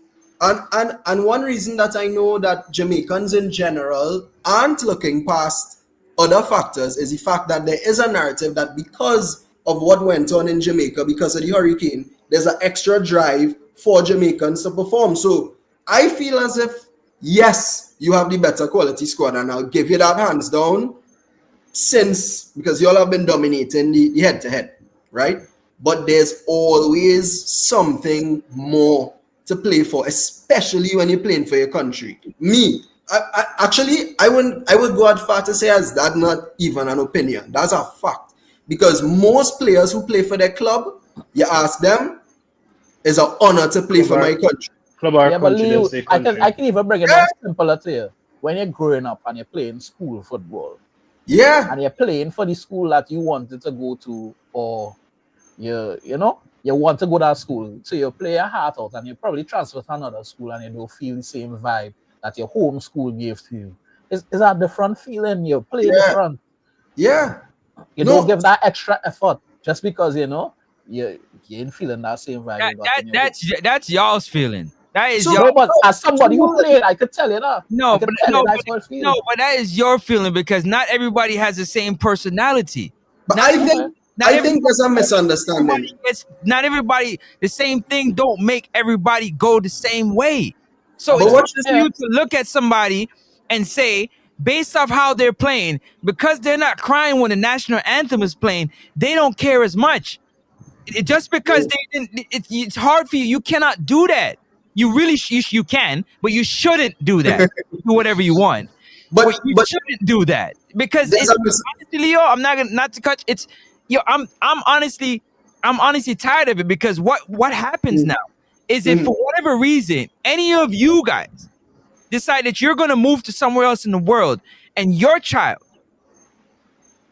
And one reason that I know that Jamaicans in general aren't looking past other factors is the fact that there is a narrative that because of what went on in Jamaica, because of the hurricane, there's an extra drive for Jamaicans to perform. So I feel as if, yes, you have the better quality squad, and I'll give you that hands down, because you all have been dominating the head-to-head, right? But there's always something more to play for, especially when you're playing for your country. I would go as far to say as that's not even an opinion. That's a fact. Because most players who play for their club, you ask them, it's an honor to play for my country.
But Leo, I can even bring it down simpler to you. When you're growing up and you're playing school football, and you're playing for the school that you wanted to go to, or you want to go to that school, so you play your heart out, and you probably transfer to another school, and you don't feel the same vibe that your home school gave to you. Is that a different feeling? You play different.
Yeah.
You don't give that extra effort just because you ain't feeling that same vibe.
That's y'all's feeling. That is
but as somebody who played, I could tell you that. But
that is your feeling, because not everybody has the same personality.
But I think there's a misunderstanding.
Not everybody, the same thing don't make everybody go the same way. So it's for you to look at somebody and say, based off how they're playing, because they're not crying when the national anthem is playing, they don't care as much. Just because it's hard for you. You cannot do that. You really you can, but you shouldn't do that. Do whatever you want. But you shouldn't do that because it's, honestly, Leo, I'm not to cut. It's I'm honestly tired of it because what happens now is if for whatever reason any of you guys decide that you're going to move to somewhere else in the world and your child,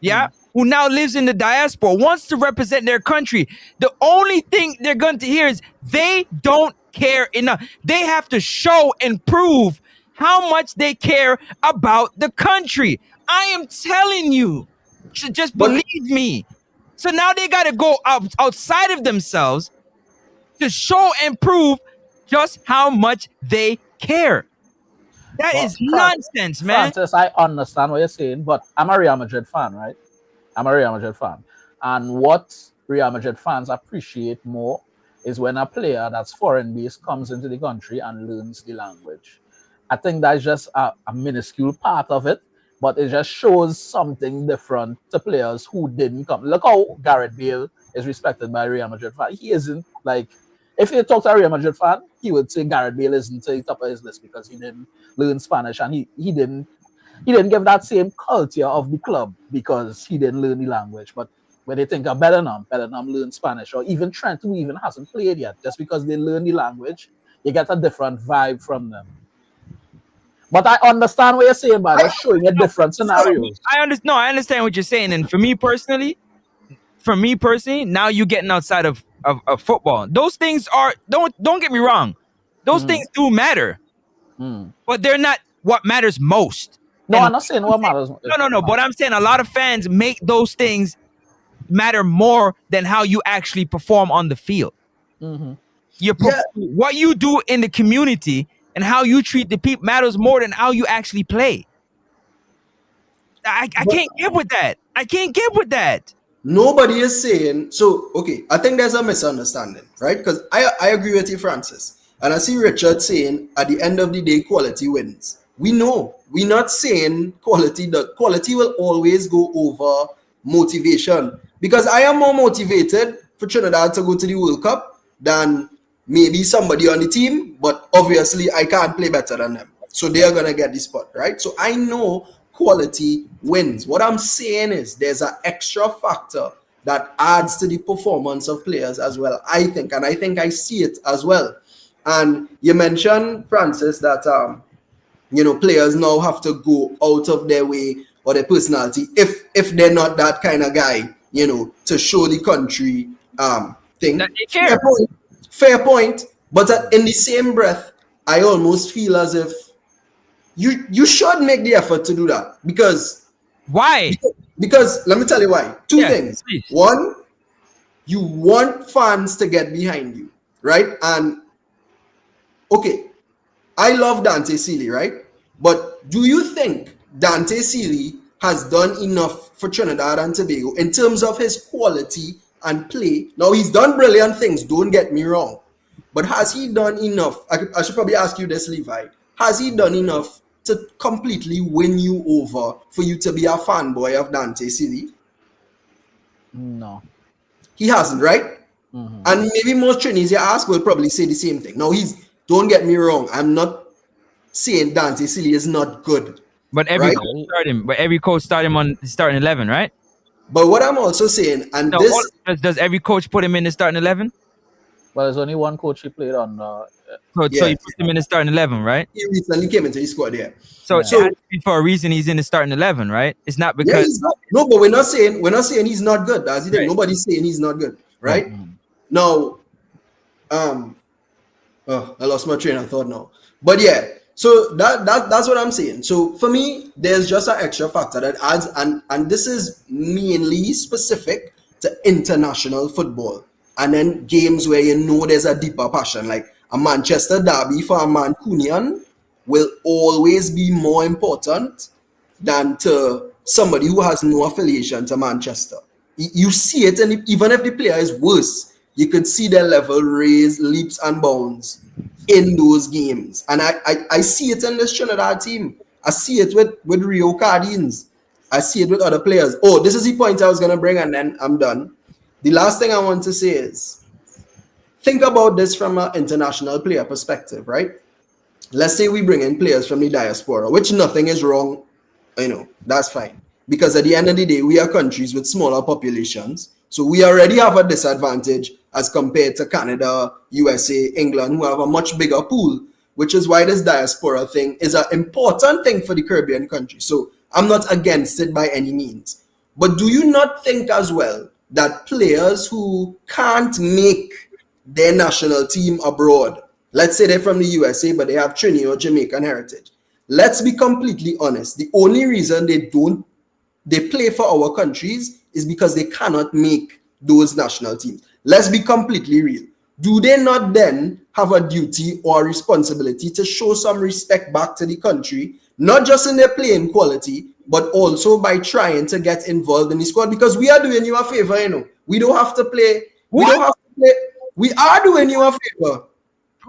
who now lives in the diaspora, wants to represent their country, the only thing they're going to hear is they don't care enough. They have to show and prove how much they care about the country. I am telling you, just believe me. So now they got to go outside of themselves to show and prove just how much they care. That is nonsense, man.
Francis, I understand what you're saying, but I'm a Real Madrid fan, right? I'm a Real Madrid fan. And what Real Madrid fans appreciate more is when a player that's foreign-based comes into the country and learns the language. I think that's just a minuscule part of it, but it just shows something different to players who didn't come. Look how Gareth Bale is respected by Real Madrid fans. He isn't like, if you talk to a Real Madrid fan, he would say Gareth Bale isn't to the top of his list because he didn't learn Spanish, and he didn't give that same culture of the club because he didn't learn the language. But when they think of Bellingham learned Spanish, or even Trent, who even hasn't played yet, just because they learn the language, you get a different vibe from them. But I understand what you're saying, but they're showing a different scenarios.
I understand what you're saying, and for me personally, now you're getting outside of football. Those things are don't get me wrong, those things do matter, but they're not what matters most.
No, I'm not saying what matters.
No. But I'm saying a lot of fans make those things matter more than how you actually perform on the field. What you do in the community and how you treat the people matters more than how you actually play. I can't get with that. I can't get with that.
Nobody is saying so. Okay, I think there's a misunderstanding, right? Because I agree with you, Francis, and I see Richard saying at the end of the day, quality wins. We know we're not saying quality. The quality will always go over motivation, because I am more motivated for Trinidad to go to the World Cup than maybe somebody on the team, but obviously I can't play better than them, so they are gonna get the spot, right? So I know quality wins. What I'm saying is there's an extra factor that adds to the performance of players as well, I think, and I think I see it as well. And you mentioned, Francis, that players now have to go out of their way or their personality if they're not that kind of guy, to show the country thing. Fair point. But in the same breath, I almost feel as if you should make the effort to do that. Because
why?
Because let me tell you why. Two things.
Please.
One, you want fans to get behind you, right? And okay, I love Dante Sealy, right? But do you think Dante Sealy has done enough for Trinidad and Tobago in terms of his quality and play? Now, he's done brilliant things, don't get me wrong. But has he done enough? I should probably ask you this, Levi. Has he done enough to completely win you over for you to be a fanboy of Dante Sealy?
No.
He hasn't, right? Mm-hmm. And maybe most Trinis you ask will probably say the same thing. Now, don't get me wrong, I'm not saying Dante Sealy is not good.
But every coach start him on the starting 11, right?
But what I'm also saying, and
does every coach put him in the starting 11?
Well, there's only one coach he played on.
So he put him in the starting 11, right?
He recently came into the squad, yeah.
So for a reason he's in the starting 11, right? It's not because
no, but we're not saying he's not good. Right. Nobody's saying he's not good, right? Mm-hmm. Now, I lost my train of thought now. But yeah, so that's what I'm saying. So for me, there's just an extra factor that adds, and this is mainly specific to international football. And then games where there's a deeper passion, like a Manchester derby for a Mancunian will always be more important than to somebody who has no affiliation to Manchester. You see it, and even if the player is worse, you could see their level raise leaps and bounds in those games. And I see it in this Trinidad team. I see it with Rio Cardines. I see it with other players. Oh, this is the point I was going to bring, and then I'm done. The last thing I want to say is, think about this from an international player perspective, right? Let's say we bring in players from the diaspora, which nothing is wrong That's fine. Because at the end of the day, we are countries with smaller populations. So we already have a disadvantage as compared to Canada, USA, England, who have a much bigger pool, which is why this diaspora thing is an important thing for the Caribbean countries. So I'm not against it by any means. But do you not think as well that players who can't make their national team abroad, let's say they're from the USA, but they have Trinidad or Jamaican heritage, let's be completely honest, the only reason they play for our countries is because they cannot make those national teams. Let's be completely real. Do they not then have a duty or responsibility to show some respect back to the country, not just in their playing quality, but also by trying to get involved in the squad? Because we are doing you a favor, We don't have to play.
What?
We don't have to play. We are doing you a favor.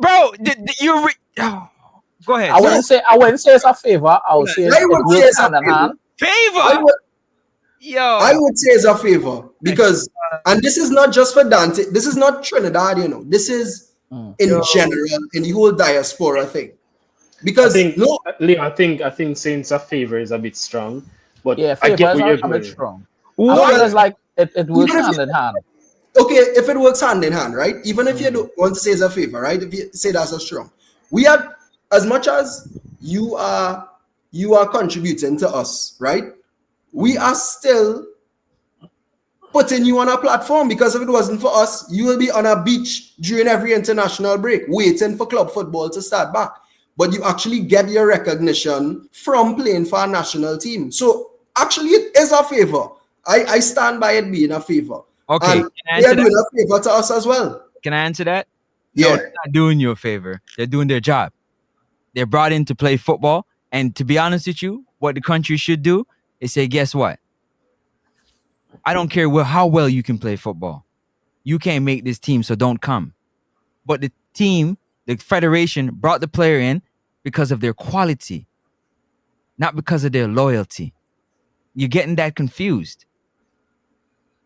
Bro, go ahead.
I wouldn't say it's a favor. I would say it's hand in hand.
Favor.
I would say it's a favor because, and this is not just for Dante. This is not Trinidad, This is in general in the whole diaspora thing. Because
I think saying it's a favor is a bit strong, but I get where you're going. A bit strong.
It's like it works hand in hand.
Okay, if it works hand in hand, right? Even if you don't want to say it's a favor, right? If you say that's a strong, we are, as much as you are contributing to us, right? We are still putting you on a platform, because if it wasn't for us, you will be on a beach during every international break, waiting for club football to start back. But you actually get your recognition from playing for a national team. So actually, it is a favor. I stand by it being a favor.
Okay,
and they are doing a favor to us as well.
Can I answer that?
Yeah.
No, they're not doing you a favor. They're doing their job. They're brought in to play football. And to be honest with you, what the country should do is say, guess what? I don't care how well you can play football. You can't make this team, so don't come. But the team, the federation, brought the player in because of their quality, not because of their loyalty. You're getting that confused.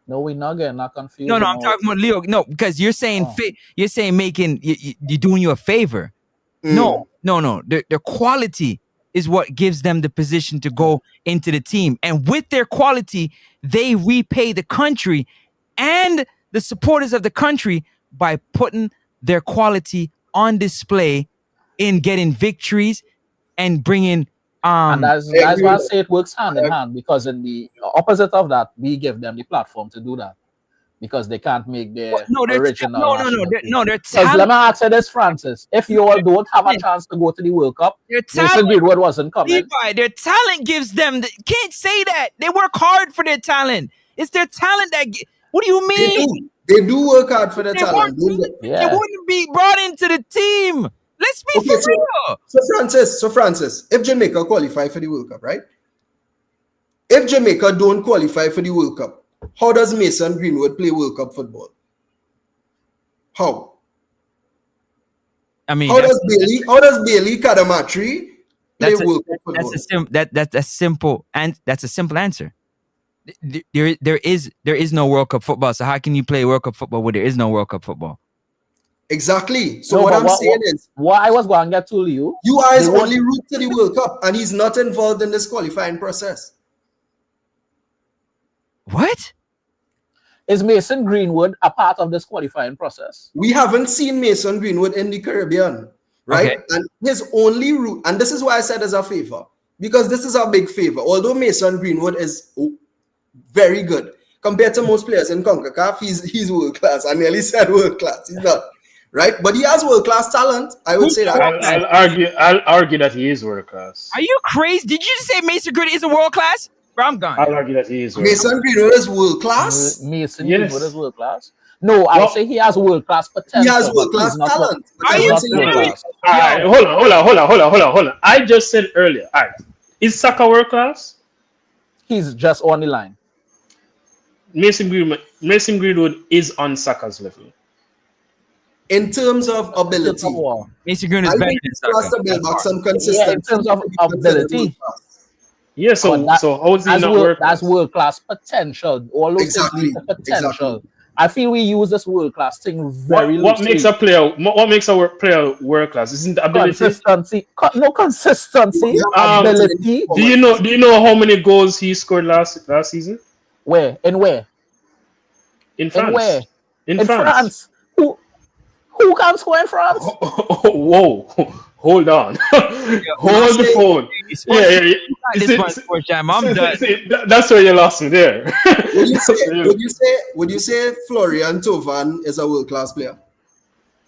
No, we're not getting that confused.
No, I'm talking about Leo. No, because you're saying you're saying making you're doing you a favor. No. Their quality is what gives them the position to go into the team, and with their quality, they repay the country and the supporters of the country by putting their quality on display in getting victories and bringing.
And that's why I say it works hand in hand, because in the opposite of that, we give them the platform to do that, because they can't make their original.
They're
talented. Let me ask you this, Francis: if you all don't have a chance to go to the World Cup, Mason Greenwood wasn't coming.
Levi, their talent gives them. Can't say that. They work hard for their talent. It's their talent that. What do you mean?
They do work hard for their talent.
They wouldn't be brought into the team. Let's be for real.
So Francis, if Jamaica qualify for the World Cup, right? If Jamaica don't qualify for the World Cup, how does Mason Greenwood play World Cup football? How?
I mean,
how does Bailey Kadamatri play World Cup football?
That's a simple answer. There is no World Cup football. So how can you play World Cup football where there is no World Cup football?
Exactly. So what I'm saying is,
what I was going to get to you
are his only route to the World Cup, and he's not involved in this qualifying process.
What?
Is Mason Greenwood a part of this qualifying process?
We haven't seen Mason Greenwood in the Caribbean, right? Okay. And his only route, and this is why I said as a favor, because this is a big favor. Although Mason Greenwood is very good compared to most players in CONCACAF, he's world class. I nearly said world class. He's not. Right, but he has world-class talent. I would say that.
I'll argue that he is world-class.
Are you crazy? Did you just say Mason Greenwood isn't world-class? Bro, I'm gone.
I'll argue that he is world-class.
Mason Greenwood is world-class.
Mason Greenwood is world-class. No, I would say he has world-class potential.
He has world-class talent.
Are you serious?
Hold on. I just said earlier. All right, is Saka world-class?
He's just on the line.
Mason Greenwood is on Saka's level.
In terms of ability,
Mason Greenwood is better than Saka.
Some consistency.
In terms of ability.
Yeah, so how is he not world-class?
That's world-class potential. All those
exactly.
potential. I feel we use this world class thing very
what makes a player world class? Isn't the ability?
Consistency. No consistency. Ability.
Do you know how many goals he scored last season?
Where? In where?
In France.
In where?
In France.
Who can score in France?
Whoa. Hold on. Hold the phone.
I'm done.
That's where you lost me there.
Would you say Florian Thauvin is a world class player?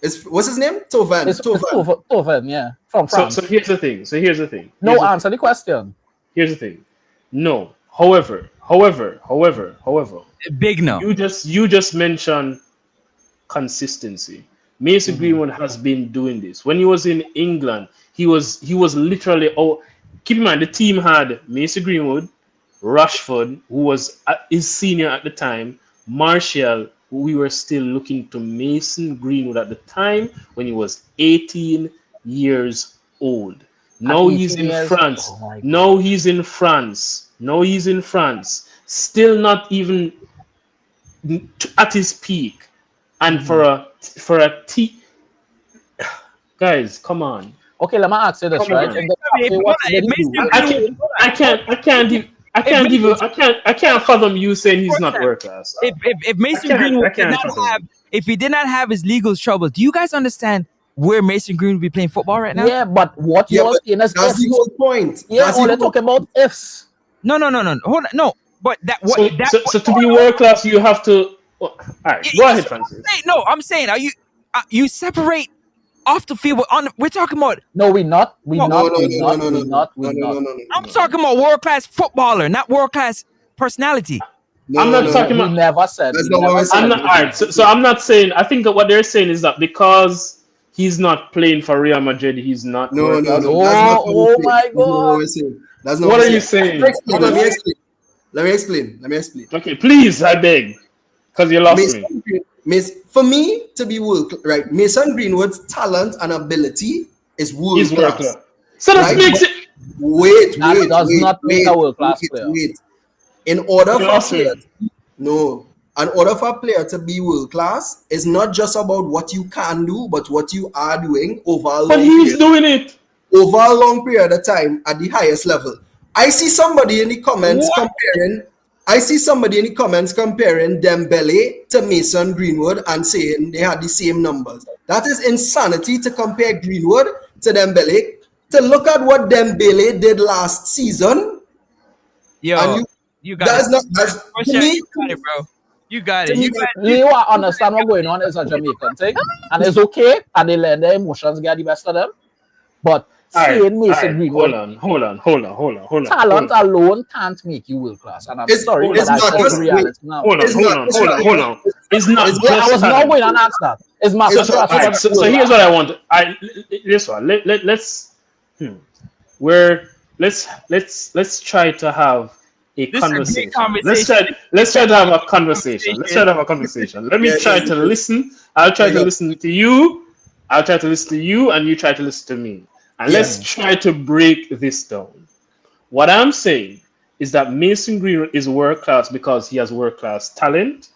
What's his name?
Thauvin, yeah. From France.
So here's the thing.
Answer the question.
Here's the thing. No. However.
Big no.
You just mentioned consistency. Mason Greenwood has been doing this. When he was in England, he was literally. Oh, keep in mind the team had Mason Greenwood, Rashford, who was his senior at the time, Martial, who we were still looking to Mason Greenwood at the time when he was 18 years old. Now he's in France. Now he's in France. Still not even at his peak. And for a guys, come on.
Okay, let me ask you this, right?
I can't fathom you saying he's not world class.
If Mason Greenwood did not have his legal troubles, do you guys understand where Mason Greenwood would be playing football right now?
Yeah, but what you're saying is
that's the whole point.
Yeah, they're talking about ifs.
No. Hold on, no. But
so to be world class, you have to. All right, go ahead, Francis.
I'm saying, are you separate off the field? We're talking about.
No, we're not.
No.
I'm talking about world class footballer, not world class personality.
I'm not talking about.
We never said.
I'm not. All right, so I'm not saying. I think that what they're saying is that because he's not playing for Real Madrid, he's not.
No.
Oh my God.
That's not
what are you saying?
Let me explain.
Okay, please, I beg. Because you lost me.
For me to be world class, right? Mason Greenwood's talent and ability is world class.
So that makes it.
Wait.
Does not make a world class player.
In order for a player to be world class, it's not just about what you can do, but what you are doing over a long
period. But he's doing it
over a long period of time at the highest level. I see somebody in the comments comparing Dembele to Mason Greenwood and saying they had the same numbers. That is insanity to compare Greenwood to Dembele. To look at what Dembele did last season.
Yo, you got it. Bro. You got it.
You understand what's going on is a Jamaican thing, and it's okay, and they let their emotions get the best of them. But saying Mason Greenwood,
hold on.
Talent alone can't make you world class, and I'm sorry, but that's reality now.
Hold on. It's not.
I was not going to ask that. It's my
so here's what I want. Let's try to have a conversation. Let's try to have a conversation. Let me try to listen. I'll try to listen to you. I'll try to listen to you, and you try to listen to me. And let's try to break this down. What I'm saying is that Mason Greenwood is world class because he has world class talent.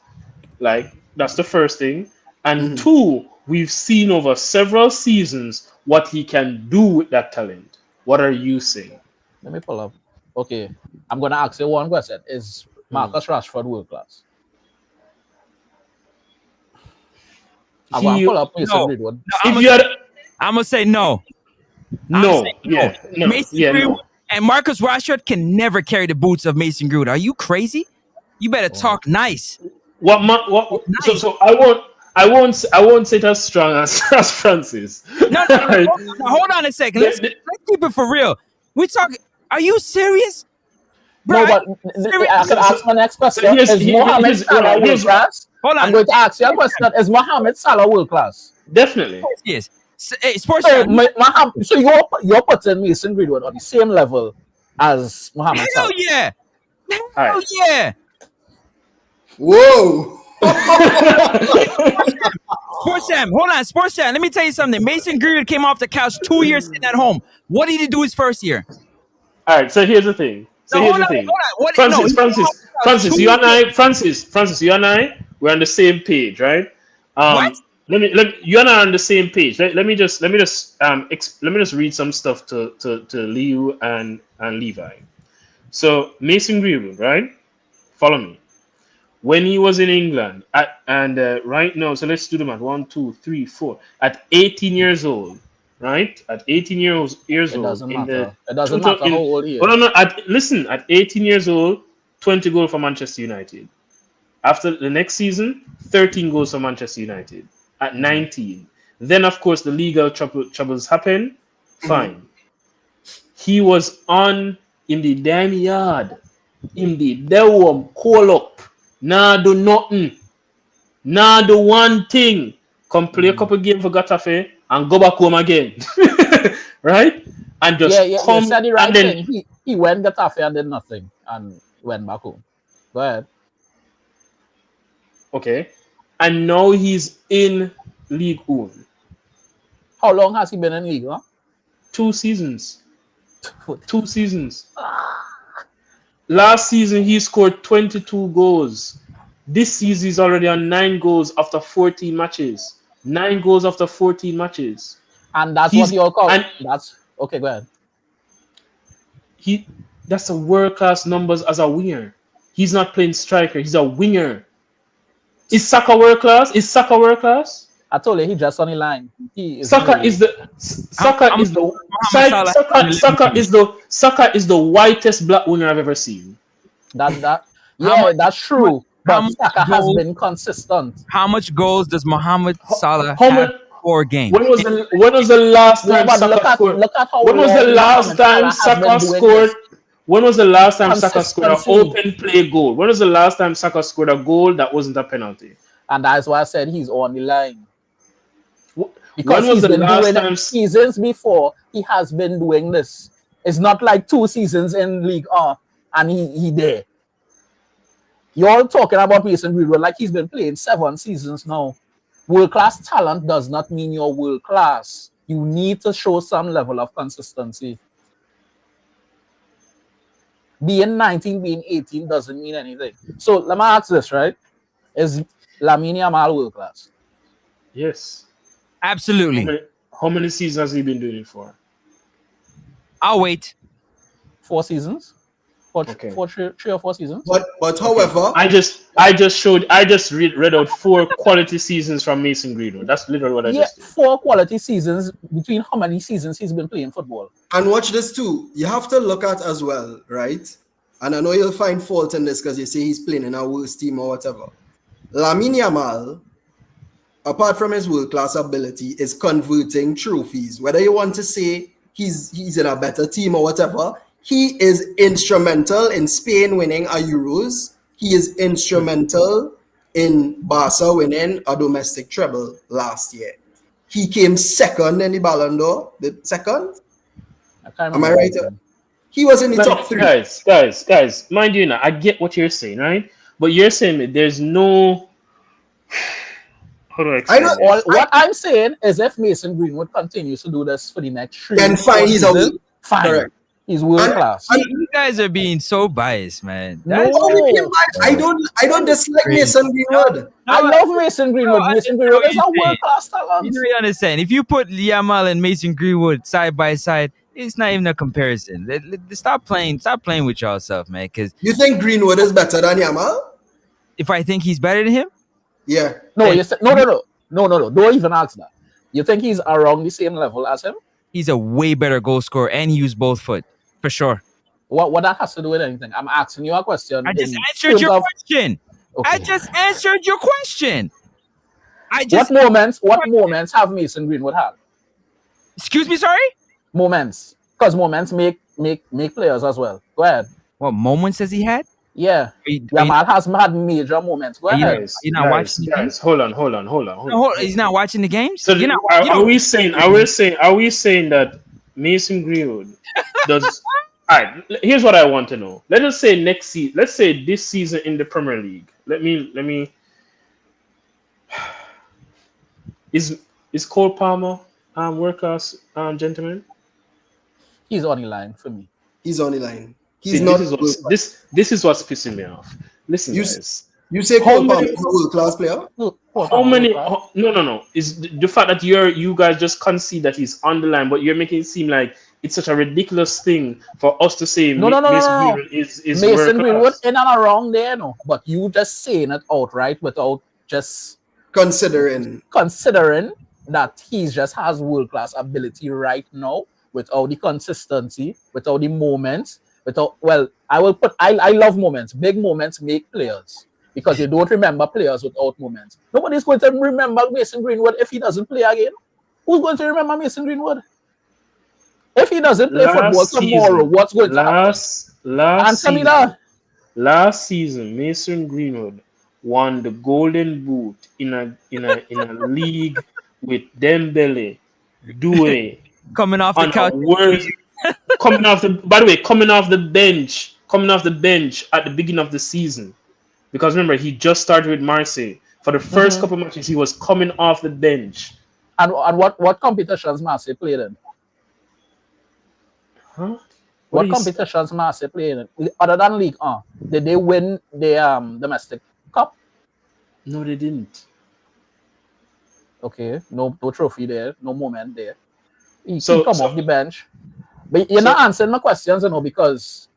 Like, that's the first thing. And two, we've seen over several seasons what he can do with that talent. What are you saying?
Let me pull up. Okay, I'm going to ask you one question. Is Marcus Rashford world class? I'm going to pull up Mason Greenwood.
I'm going to say no.
No.
Mason Greenwood and Marcus Rashford can never carry the boots of Mason Greenwood. Are you crazy? You better talk nice.
Nice. So I won't say it as strong as Francis.
No, hold on a second. Let's keep it for real. We talking. Are you serious?
Bro, but I can ask my next question. Is Mohamed Salah world class?
Hold on.
I'm going to ask you a question. Is Mohamed Salah world class?
Definitely.
Yes. Hey, sports.
So you're putting Mason Greenwood on the same level as Mohamed Salah?
Hell yeah.
Whoa.
Sports Jam. Let me tell you something. Mason Greenwood came off the couch 2 years sitting at home. What did he do his first year?
All right, so here's the thing. Francis, you and I we're on the same page, right?
What?
Let me you and I are on the same page. Let me just read some stuff to Liu and Levi. So Mason Greenwood, right? Follow me. When he was in England, right now, so let's do the math. 1, 2, 3, 4. At 18 years old, right? At 18 years
It
old,
doesn't
in
matter.
the
It doesn't matter how old he is.
Hold on, listen. At 18 years old, 20 goals for Manchester United. After the next season, 13 goals for Manchester United. At 19, then of course the legal troubles happen. Fine. He was on in the damn yard. In the dewum, call up. Nah, do nothing. Nah, do one thing. Come play a couple games for Getafe and go back home again. Right? And just come.
You said the right
and then
thing. He went Getafe and did nothing and went back home. Go ahead.
Okay. And now he's in League One.
How long has he been in League? Huh?
2 seasons. 2 seasons. Last season he scored 22 goals. This season he's already on 9 goals after 14 matches. 9 goals after 14 matches.
And that's what you all call it. That's okay, go ahead.
That's a world-class numbers as a winger. He's not playing striker, he's a winger. Is Saka world class?
I told you he just on the line.
Saka is the whitest black winger I've ever seen.
That's true. But Saka has been consistent.
How much goals does Mohamed Salah have per game?
When was the last time Saka scored? When was the last time Saka scored? When was the last time Saka scored an open play goal? When was the last time Saka scored a goal that wasn't a penalty?
And that's why I said he's on the line.
Because he's been doing it
seasons before, he has been doing this. It's not like 2 seasons in League and he there. You're talking about Mason Greenwood like he's been playing 7 seasons now. World-class talent does not mean you're world-class. You need to show some level of consistency. Being 19, being 18 doesn't mean anything. So let me ask this, right? Is Lamine Yamal world-class?
Yes.
Absolutely.
How many seasons has he been doing it for?
I'll wait.
4 seasons? 3 or 4 seasons?
But however,
I just read out 4 quality seasons from Mason Greenwood. That's literally what I just did.
4 quality seasons between how many seasons he's been playing football.
And watch this too. You have to look at as well, right? And I know you'll find fault in this because you say he's playing in a worse team or whatever. Lamine Yamal, apart from his world-class ability, is converting trophies. Whether you want to say he's in a better team or whatever, he is instrumental in Spain winning a Euros. He is instrumental in Barca winning a domestic treble last year. He came second in the Ballon d'Or. The second? Am I right? He was in the top 3.
Guys, mind you now, I get what you're saying, right? But you're saying that there's no... How do I explain this?
What I'm saying is if Mason Greenwood continues to do this for the next 3
then fine, he's a
fine. Correct. He's world class.
You guys are being so biased, man.
I don't dislike Mason Greenwood.
I love Mason Greenwood. Mason Greenwood is a world class talent.
You don't understand. If you put Yamal and Mason Greenwood side by side, it's not even a comparison. Stop playing with yourself, man. Because
you think Greenwood is better than Yamal?
If I think he's better than him,
yeah.
No. Don't even ask that. You think he's around the same level as him?
He's a way better goal scorer, and he used both foot for sure.
What that has to do with anything? I'm asking you a question.
I just answered your question. Okay. I just answered your question.
What moments have Mason Greenwood had?
Excuse me, sorry?
Moments. Because moments make players as well. Go ahead.
What moments has he had?
Yeah. Yamal has had major moments. Go ahead.
You're not watching the games?
Hold on.
He's not watching the games?
So are we saying that Mason Greenwood does... All right, here's what I want to know. Let us say next season. Let's say this season in the Premier League. Let me. Is Cole Palmer world-class gentleman?
He's on the line for me.
He's on the line.
This is what's pissing me off. Listen, guys.
You say Cole Palmer is a world-class player?
How many? No. Is the fact that you guys just concede that he's on the line, but you're making it seem like it's such a ridiculous thing for us to say Mason Greenwood is
Mason Greenwood in and around there, no. But you just saying it outright without just
considering
that he just has world-class ability right now, without the consistency, without the moments, I love moments. Big moments make players. Because you don't remember players without moments. Nobody's going to remember Mason Greenwood if he doesn't play again. Who's going to remember Mason Greenwood? If he doesn't play football tomorrow, what's going to happen? Answer me that.
Last season, Mason Greenwood won the Golden Boot in a league with Dembele, Doué,
coming off the couch,
coming off the bench at the beginning of the season. Because remember, he just started with Marseille. For the first couple of matches, he was coming off the bench.
And what competitions Marseille played in?
Huh?
What competitions Marseille played in? Other than League 1, did they win the domestic cup?
No, they didn't.
Okay, no trophy there, no moment there. He come off the bench. But you're not answering my questions, because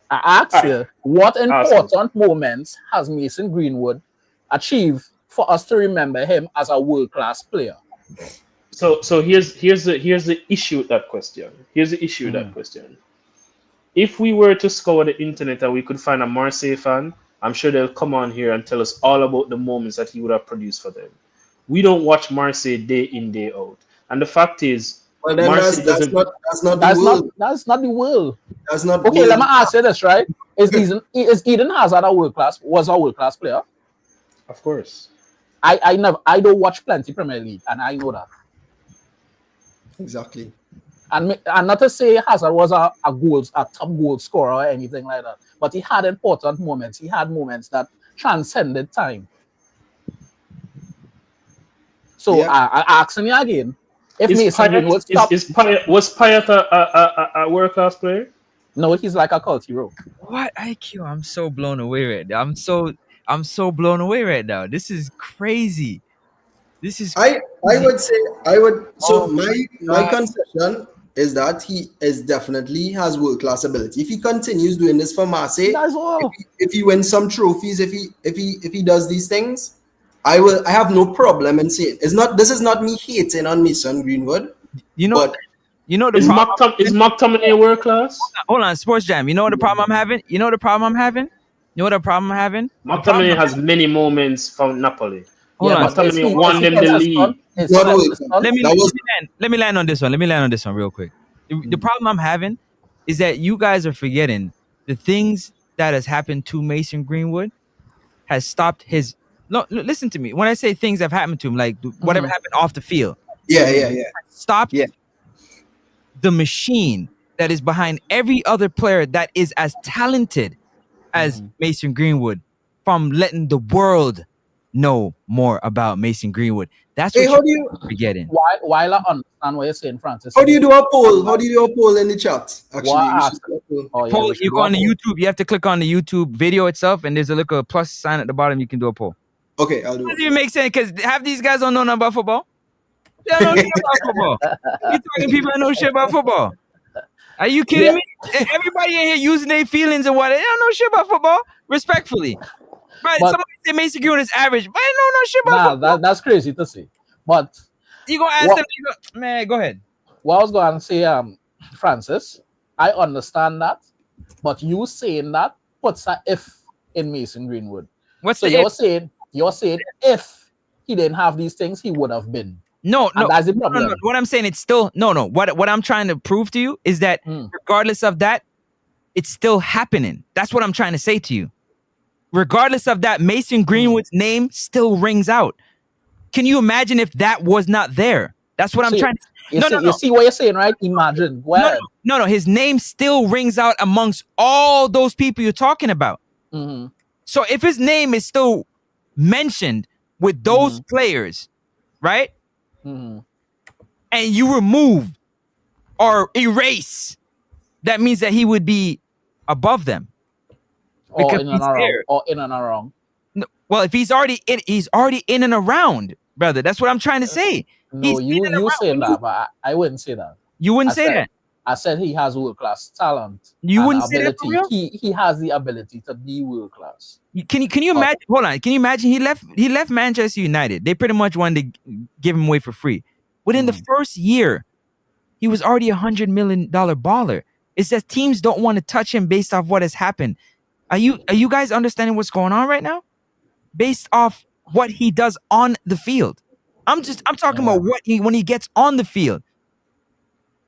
I asked you, what important moments has Mason Greenwood achieved for us to remember him as a world-class player?
So here's the issue with that question. If we were to scour the internet and we could find a Marseille fan, I'm sure they'll come on here and tell us all about the moments that he would have produced for them. We don't watch Marseille day in, day out. And the fact is,
well, then that's not the will.
That's not the will.
That's not
okay. Will. Let me ask you this, right? Is Eden Hazard a world class player?
Of course.
I don't watch plenty Premier League, and I know that.
Exactly.
And not to say Hazard was a top goal scorer or anything like that, but he had important moments. He had moments that transcended time. So I asking you again. If Mason Greenwood
was Payet a world-class player?
No, he's like a culty rope.
What IQ? I'm so blown away right now. I'm so blown away right now. This is crazy. This is crazy.
So my concession is that he definitely has world-class ability. If he continues doing this for Marseille, if he wins some trophies, if he does these things, I have no problem in saying this is not me hating on Mason Greenwood.
The
is McTominay a world class?
Hold on, Sports Jam. You know what the problem I'm having?
McTominay has many moments from Napoli.
McTominay
won them the league.
Let me land on this one real quick. The problem I'm having is that you guys are forgetting the things that has happened to Mason Greenwood has stopped his. No, listen to me. When I say things have happened to him, like whatever happened off the field.
Yeah.
Stopped the machine that is behind every other player that is as talented as Mason Greenwood from letting the world know more about Mason Greenwood. That's what you're forgetting.
While I understand what you're saying, Francis.
How do you do a poll? In the chat? Actually,
you go on the YouTube. You have to click on the YouTube video itself, and there's a little plus sign at the bottom. You can do a poll.
Okay, I'll do it.
Doesn't even make sense because half these guys don't know nothing about football. They don't know shit about football. You talking people that know shit about football? Are you kidding me? Everybody in here using their feelings and what? They don't know shit about football. Respectfully. Right, somebody say Mason Greenwood is average, but I don't know shit about football.
That's crazy to say. But
you gonna ask them? Man, go ahead.
What I was going to say, Francis, I understand that, but you saying that puts an if in Mason Greenwood.
What's
so
the
you're
if?
saying? You're saying if he didn't have these things, he would have been.
No.
That's the problem.
No. What I'm saying, it's still no. What I'm trying to prove to you is that regardless of that, it's still happening. That's what I'm trying to say to you. Regardless of that, Mason Greenwood's name still rings out. Can you imagine if that was not there? That's what I'm trying to say.
You see what you're saying, right? Imagine.
No. His name still rings out amongst all those people you're talking about.
Mm-hmm.
So if his name is still mentioned with those players, right?
Mm-hmm.
And you remove or erase, that means that he would be above them.
Or in and around.
No, Well, if he's already in and around, brother. That's what I'm trying to say.
No, you saying that, but I wouldn't say that.
You wouldn't say that.
I said he has world-class talent.
You
and
wouldn't
ability.
Say that for real?
He has the ability to be world-class.
Can you imagine? Hold on. Can you imagine? He left Manchester United. They pretty much wanted to give him away for free. Within the first year, he was already $100 million baller. It's that teams don't want to touch him based off what has happened. Are you guys understanding what's going on right now? Based off what he does on the field. I'm talking about when he gets on the field.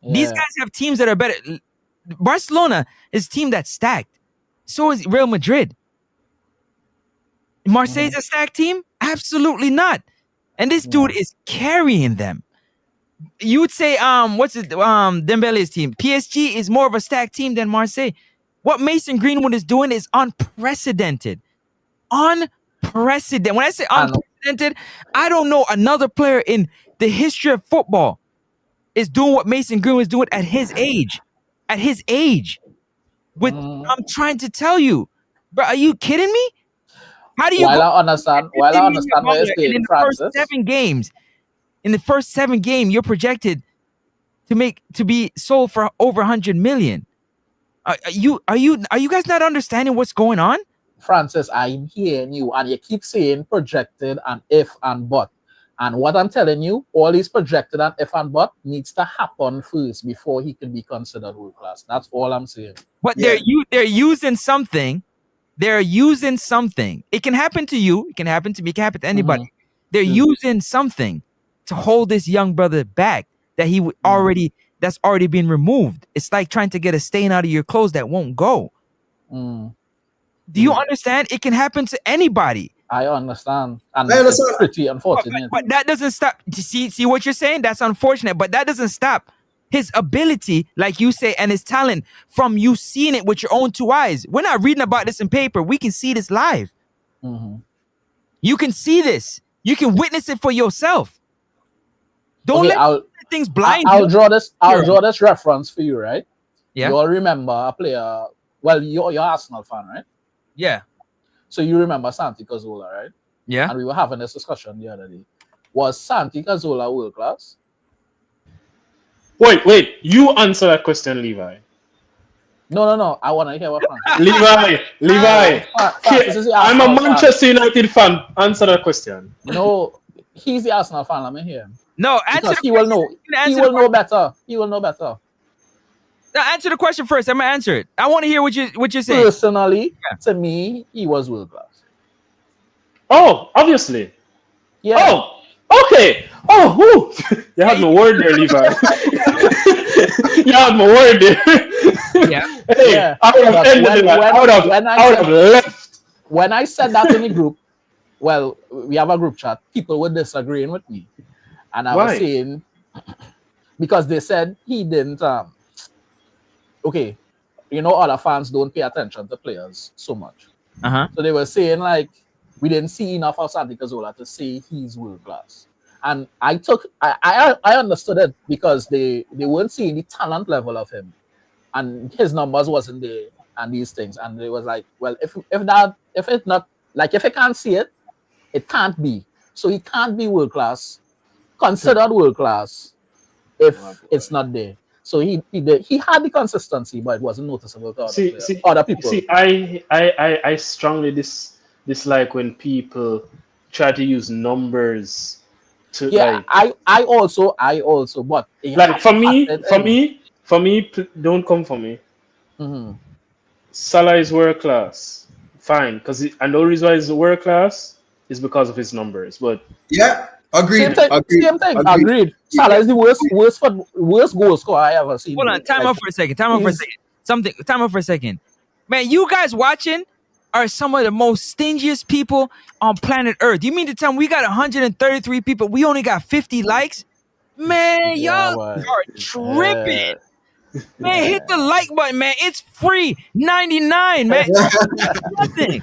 Yeah. These guys have teams that are better. Barcelona is a team that's stacked. So is Real Madrid. Marseille's a stacked team? Absolutely not. And this dude is carrying them. You would say, Dembele's team. PSG is more of a stacked team than Marseille. What Mason Greenwood is doing is unprecedented. Unprecedented. When I say unprecedented, I don't know another player in the history of football is doing what Mason Greenwood is doing at his age. At his age. I'm trying to tell you. Bro, are you kidding me? How do you
I understand what you're saying,
in the first 7 games, you're projected to be sold for over 100 million. Are you guys not understanding what's going on?
Francis, I'm hearing you, and you keep saying projected and if and but. And what I'm telling you, all these projected and if and but needs to happen first before he can be considered world class. That's all I'm saying.
But they're using something. They're using something. It can happen to you. It can happen to me. It can happen to anybody. They're using something to hold this young brother back that that's already been removed. It's like trying to get a stain out of your clothes that won't go. Do you understand? It can happen to anybody.
I understand. And it's pretty unfortunate.
But that doesn't stop. See what you're saying? That's unfortunate. But that doesn't stop his ability, like you say, and his talent from you seeing it with your own 2 eyes. We're not reading about this in paper. We can see this live. You can see this. You can witness it for yourself. Don't let things blind you.
I'll draw this reference for you, right? Yeah. You all remember a player. Well, you're Arsenal fan, right?
Yeah.
So you remember Santi Cazorla, right?
Yeah.
And we were having this discussion the other day. Was Santi Cazorla world class?
Wait. You answer that question, Levi.
No. I want to hear what Francis.
Levi. I'm a Manchester United fan. Answer that question.
No, he's the Arsenal fan. Let me hear him.
No,
because he will know. He will know better. He will know better.
Now answer the question first. I'm gonna answer it. I want to hear what you're saying.
Personally, to me, he was world class.
Oh, obviously.
Yeah.
Oh, okay. Oh, whoo. You had my word there, Levi. You had my word there.
Yeah.
Hey, yeah. I would have ended it. I would have left.
When I said that in the group, well, we have a group chat. People were disagreeing with me, and I was saying because they said he didn't. Okay, you know, other fans don't pay attention to players so much. So they were saying like we didn't see enough of Santi Cazorla to say he's world class. And I understood it because they weren't seeing the talent level of him, and his numbers wasn't there, and these things. And it was like, well, if it's not like if he can't see it, it can't be. So he can't be world class, considered world class, if it's not there. So he had the consistency, but it wasn't noticeable to other people.
See, I strongly dislike when people try to use numbers to
I also, but
like for me, don't come for me. Salah is world class, fine, and the only reason why he's world class is because of his numbers. But
agreed.
Same thing. Agreed. Salah is the worst goal scorer I ever seen.
Hold on, time out for a second. Time out for a second. Man, you guys watching are some of the most stingiest people on planet Earth. You mean to tell me we got 133 people, we only got 50 likes? Man, y'all are tripping. Man, hit the like button, man. It's free 99, man. Nothing.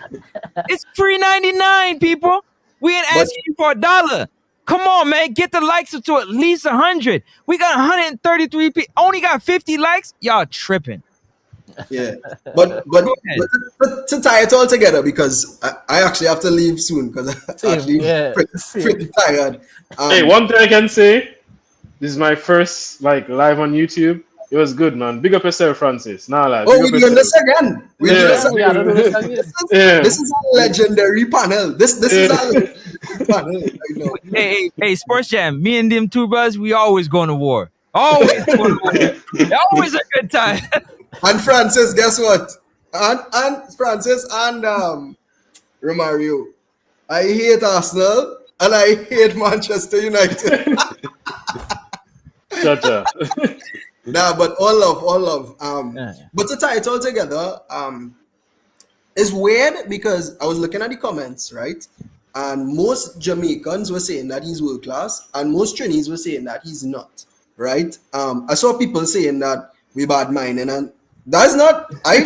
It's free 99, people. We ain't asking you for $1. Come on, man. Get the likes up to at least 100. We got 133 people. Only got 50 likes. Y'all tripping.
Yeah, but to tie it all together, because I actually have to leave soon because I'm actually pretty tired.
Hey, one thing I can say, this is my first like live on YouTube. It was good, man. Big up yourself, Francis. Nah, like,
oh,
big up
we're doing
yourself.
this again. We're doing this
we
again.
gotta do this again.
This is a legendary panel. This is a legendary panel. I know.
Hey, Sports Jam. Me and them two brothers, we always going to war. Always going to war. Always a good time.
And Francis, guess what? And Francis and Romario, I hate Arsenal and I hate Manchester United.
Gotcha.
Nah, but all love. But to tie it all together, it's weird because I was looking at the comments, right? And most Jamaicans were saying that he's world class, and most Trinis were saying that he's not, right? I saw people saying that we bad minding, and that's not. I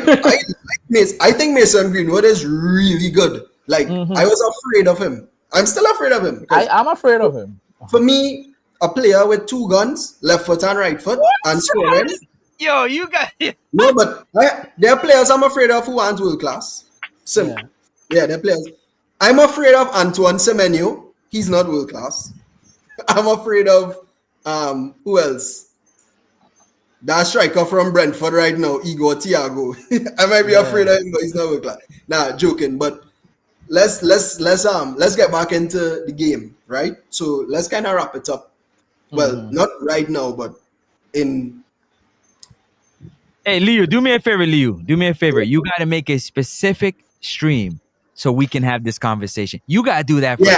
think Mason Greenwood is really good. Like I was afraid of him. I'm still afraid of him.
I'm afraid of him.
For me, a player with two guns, left foot and right foot, and scoring.
Yo, you got it.
No, but there are players I'm afraid of who aren't world class. Simple. Yeah, they're players. I'm afraid of Antoine Semenyo. He's not world class. I'm afraid of who else? That striker from Brentford right now, Igor Thiago. I might be afraid of him, but he's not world class. Nah, joking. But let's get back into the game, right? So let's kind of wrap it up. Well, not right now, but in.
Hey, Leo, do me a favor, Leo. Do me a favor. You got to make a specific stream so we can have this conversation. You got to do that.
Yeah.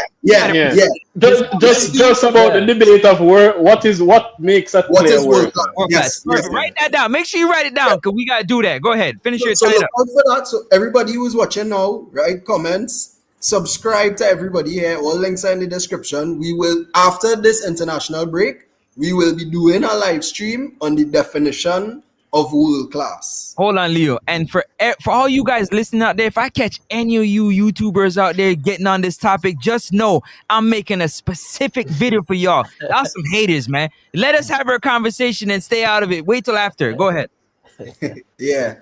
Just about the debate of what makes a player world class.
Yes.
Write that down. Make sure you write it down because we got to do that. Go ahead. Finish your
so
title.
Look out for that. So everybody who's watching now, right? Comments, subscribe to everybody here. All links are in the description. We will, after this international break, we will be doing a live stream on the definition of world class.
Hold on, Leo. And for all you guys listening out there, if I catch any of you YouTubers out there getting on this topic, just know I'm making a specific video for y'all. Y'all some haters, man. Let us have our conversation and stay out of it. Wait till after. Go ahead.
Yeah.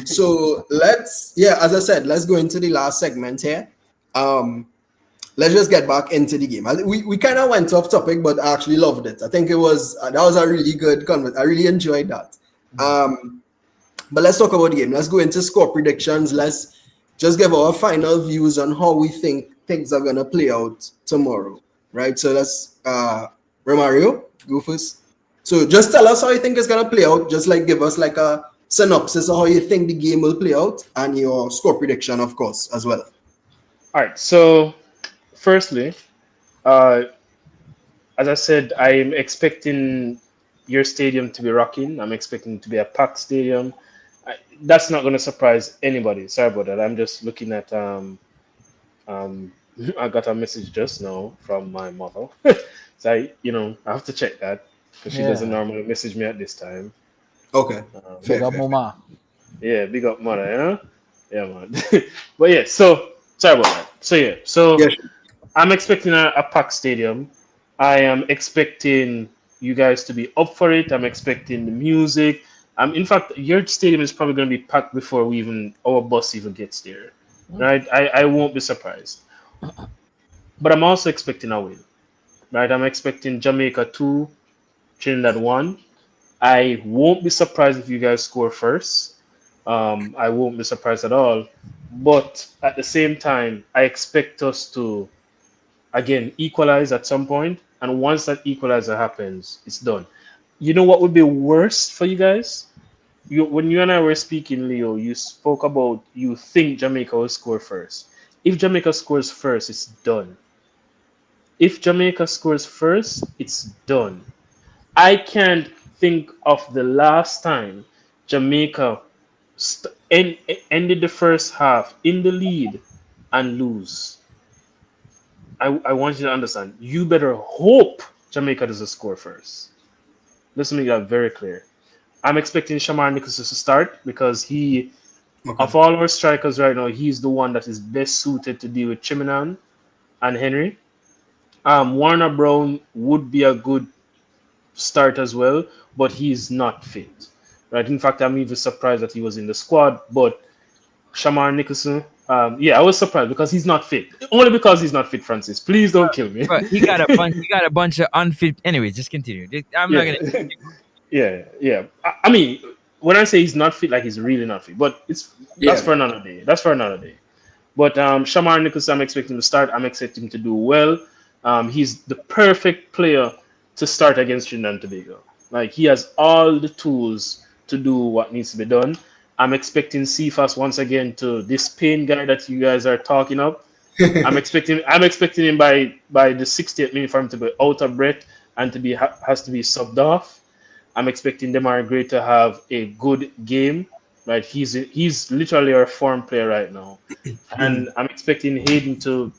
So as I said, let's go into the last segment here. Let's just get back into the game. We kind of went off topic, but I actually loved it. I think that was a really good conversation. I really enjoyed that. But let's talk about the game. Let's go into score predictions. Let's just give our final views on how we think things are gonna play out tomorrow, right? So let's Romario, go first. So just tell us how you think it's gonna play out. Just like give us like a synopsis of how you think the game will play out and your score prediction, of course, as well.
All right. So, firstly, as I said, I'm expecting your stadium to be rocking. I'm expecting it to be a packed stadium. That's not going to surprise anybody. Sorry about that. I'm just looking at I got a message just now from my mother. So I have to check that because she doesn't normally message me at this time.
Okay.
Big up mama.
Yeah, big up mother, yeah, man. But yeah, so sorry about that. So I'm expecting a packed stadium. I am expecting you guys to be up for it. I'm expecting the music. In fact, your stadium is probably going to be packed before our bus even gets there, right? I won't be surprised. But I'm also expecting a win, right? I'm expecting Jamaica 2, Trinidad 1. I won't be surprised if you guys score first. I won't be surprised at all. But at the same time, I expect us to, again, equalize at some point. And once that equalizer happens, it's done. You know what would be worse for you guys? When you and I were speaking, Leo, you spoke about you think Jamaica will score first. If Jamaica scores first, it's done. If Jamaica scores first, it's done. I can't think of the last time Jamaica ended the first half in the lead and lose. I want you to understand. You better hope Jamaica doesn't score first. Let's make that very clear. I'm expecting Shamar Nichols to start because of all our strikers right now, he's the one that is best suited to deal with Chiminan and Henry. Warner Brown would be a good start as well, but he's not fit. right? In fact, I'm even surprised that he was in the squad. But Shamar Nicholson, I was surprised because he's not fit. Only because he's not fit, Francis. Please don't kill me.
But he got a bunch of unfit. Anyways, just continue. I'm not gonna.
Yeah. I mean, when I say he's not fit, like he's really not fit. But that's for another day. But Shamar Nicholson, I'm expecting to start. I'm expecting to do well. He's the perfect player to start against Trinidad and Tobago. Like he has all the tools to do what needs to be done. I'm expecting CFAS once again to this Spain guy that you guys are talking of. I'm expecting him by the 60th minute for him to be out of breath and to be has to be subbed off. I'm expecting Demar Gray to have a good game. Right, he's literally our form player right now, and I'm expecting Hayden to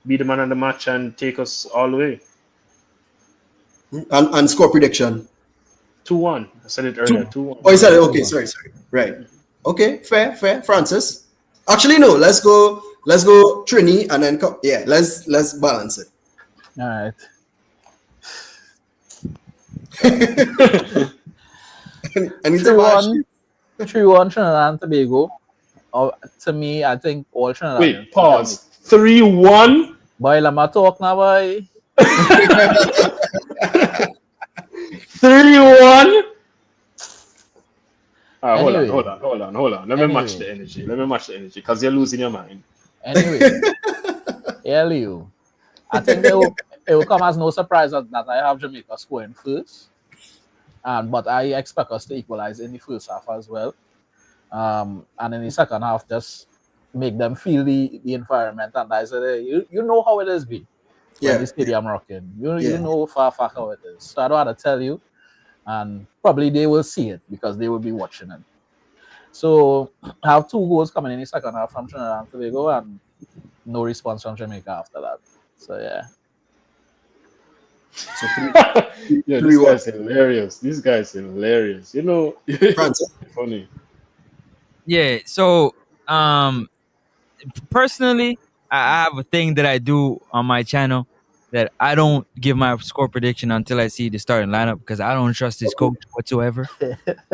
be the man of the match and take us all the way.
And score prediction.
2-1. I said it earlier. 2-1.
Oh, you said it. Okay, sorry. Right. Okay, fair. Francis. Actually, no. Let's go Trini and then let's balance it.
All right.
I need to watch
3-1 Trinidad and Tobago. To me, I think all Trinidad.
Wait, pause. 3-1.
Boy, let me talk now, boy.
3-1.
Anyway.
Hold on. Let me match the energy because you're losing your mind.
Anyway, you. I think it will come as no surprise that I have Jamaica scoring first. But I expect us to equalize in the first half as well. And in the second half, just make them feel the environment. And I said, you know how it is, when the stadium rocking. You know far how it is. So I don't have to tell you. And probably they will see it because they will be watching it. So I have 2 goals coming in the second half from Trinidad and Tobago and no response from Jamaica after that. So yeah.
So this guy's hilarious. You know, funny.
Yeah. So, personally, I have a thing that I do on my channel that I don't give my score prediction until I see the starting lineup because I don't trust this coach whatsoever.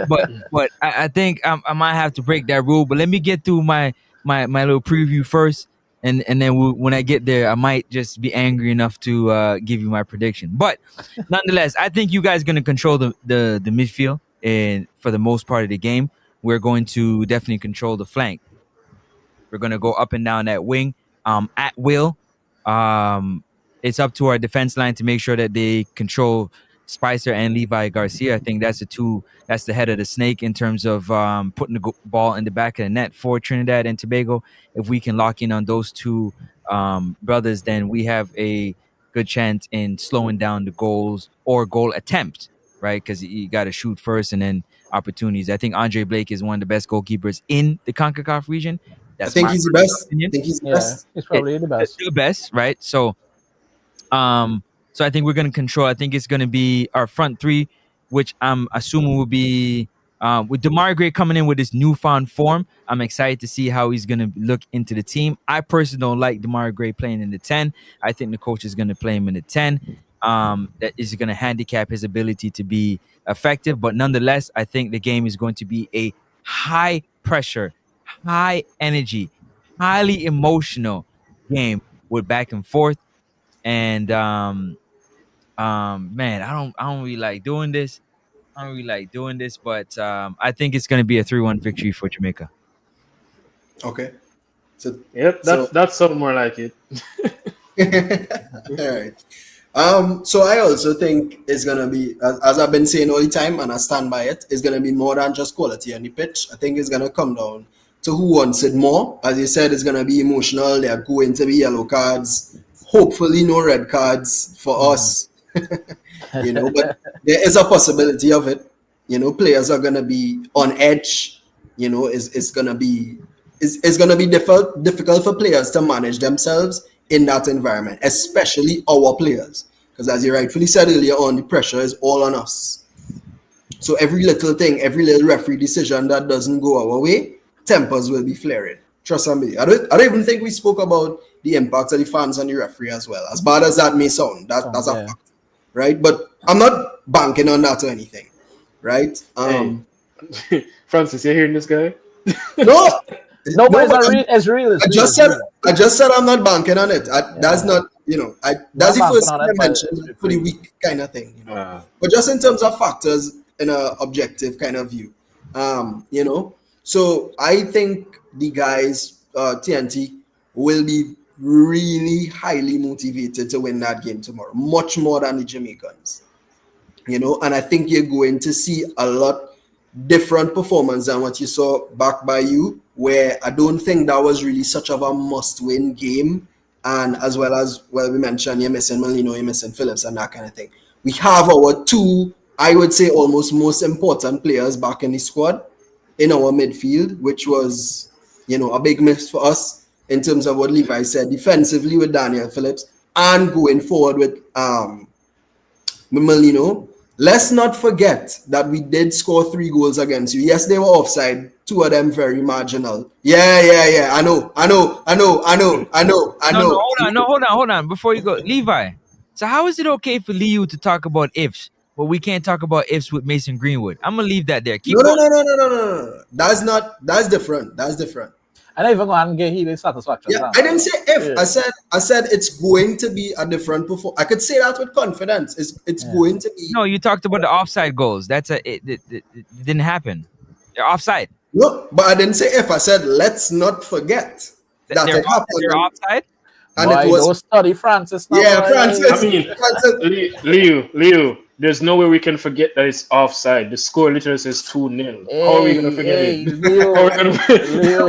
But I think I might have to break that rule. But let me get through my little preview first. And then when I get there, I might just be angry enough to give you my prediction. But nonetheless, I think you guys are going to control the midfield and for the most part of the game. We're going to definitely control the flank. We're going to go up and down that wing at will. It's up to our defense line to make sure that they control Spicer and Levi Garcia. I think that's the head of the snake in terms of putting the ball in the back of the net for Trinidad and Tobago. If we can lock in on those 2 brothers, then we have a good chance in slowing down the goals or goal attempt, right? Because you got to shoot first and then opportunities. I think Andre Blake is one of the best goalkeepers in the CONCACAF region.
I think he's the best.
Opinion.
I think he's the best.
He's probably the best.
The best, right? So I think we're going to control. I think it's going to be our front 3, which I'm assuming will be with Demar Gray coming in with his newfound form. I'm excited to see how he's going to look into the team. I personally don't like Demar Gray playing in the 10. I think the coach is going to play him in the 10. That is going to handicap his ability to be effective. But nonetheless, I think the game is going to be a high pressure, high energy, highly emotional game with back and forth. And man, I don't really like doing this. But I think it's going to be a 3-1 victory for Jamaica.
Okay. So
that's something more like it.
All right. So I also think it's gonna be, as I've been saying all the time, and I stand by it, it's gonna be more than just quality on the pitch. I think it's gonna come down to who wants it more. As you said, it's gonna be emotional. There are going to be yellow cards. Hopefully, no red cards for us. But there is a possibility of it. Players are gonna be on edge. It's gonna be difficult for players to manage themselves in that environment, especially our players, because as you rightfully said earlier on, the pressure is all on us. So every little thing, every little referee decision that doesn't go our way, tempers will be flaring. Trust me. I don't even think we spoke about the impact of the fans on the referee as well. As bad as that may sound, that's a fact, right? But I'm not banking on that or anything, right?
Francis, you hearing this guy?
No,
but it's real.
I just said I'm not banking on it. That's not, that's the first thing I mentioned for the week kind of thing, But just in terms of factors in an objective kind of view, So I think the guys, TNT, will be really highly motivated to win that game tomorrow, much more than the Jamaicans. And I think you're going to see a lot different performance than what you saw back by you, where I don't think that was really such of a must-win game. And as well as, we mentioned you're missing Molino, you're missing Phillips and that kind of thing. We have our two, I would say, almost most important players back in the squad in our midfield, which was, a big miss for us in terms of what Levi said, defensively with Daniel Phillips and going forward with Molino. Let's not forget that we did score 3 goals against you. Yes, they were offside. 2 of them very marginal. Yeah. I know.
No, hold on. Before you go, Levi. So how is it okay for Liu to talk about ifs, but we can't talk about ifs with Mason Greenwood? I'm gonna leave that there.
No. That's different.
I don't even go and get heated satisfaction.
Yeah, I didn't say if. Yeah. I said it's going to be a different performance. I could say that with confidence. It's going to be.
No, you talked about the offside goals. It didn't happen. They're offside.
No, but I didn't say if. I said let's not forget that it happened.
They're offside.
And it was study Francis.
Francis.
I mean, Leo. There's no way we can forget that it's offside. The score literally says 2-0. How are we going to forget it?
Leo,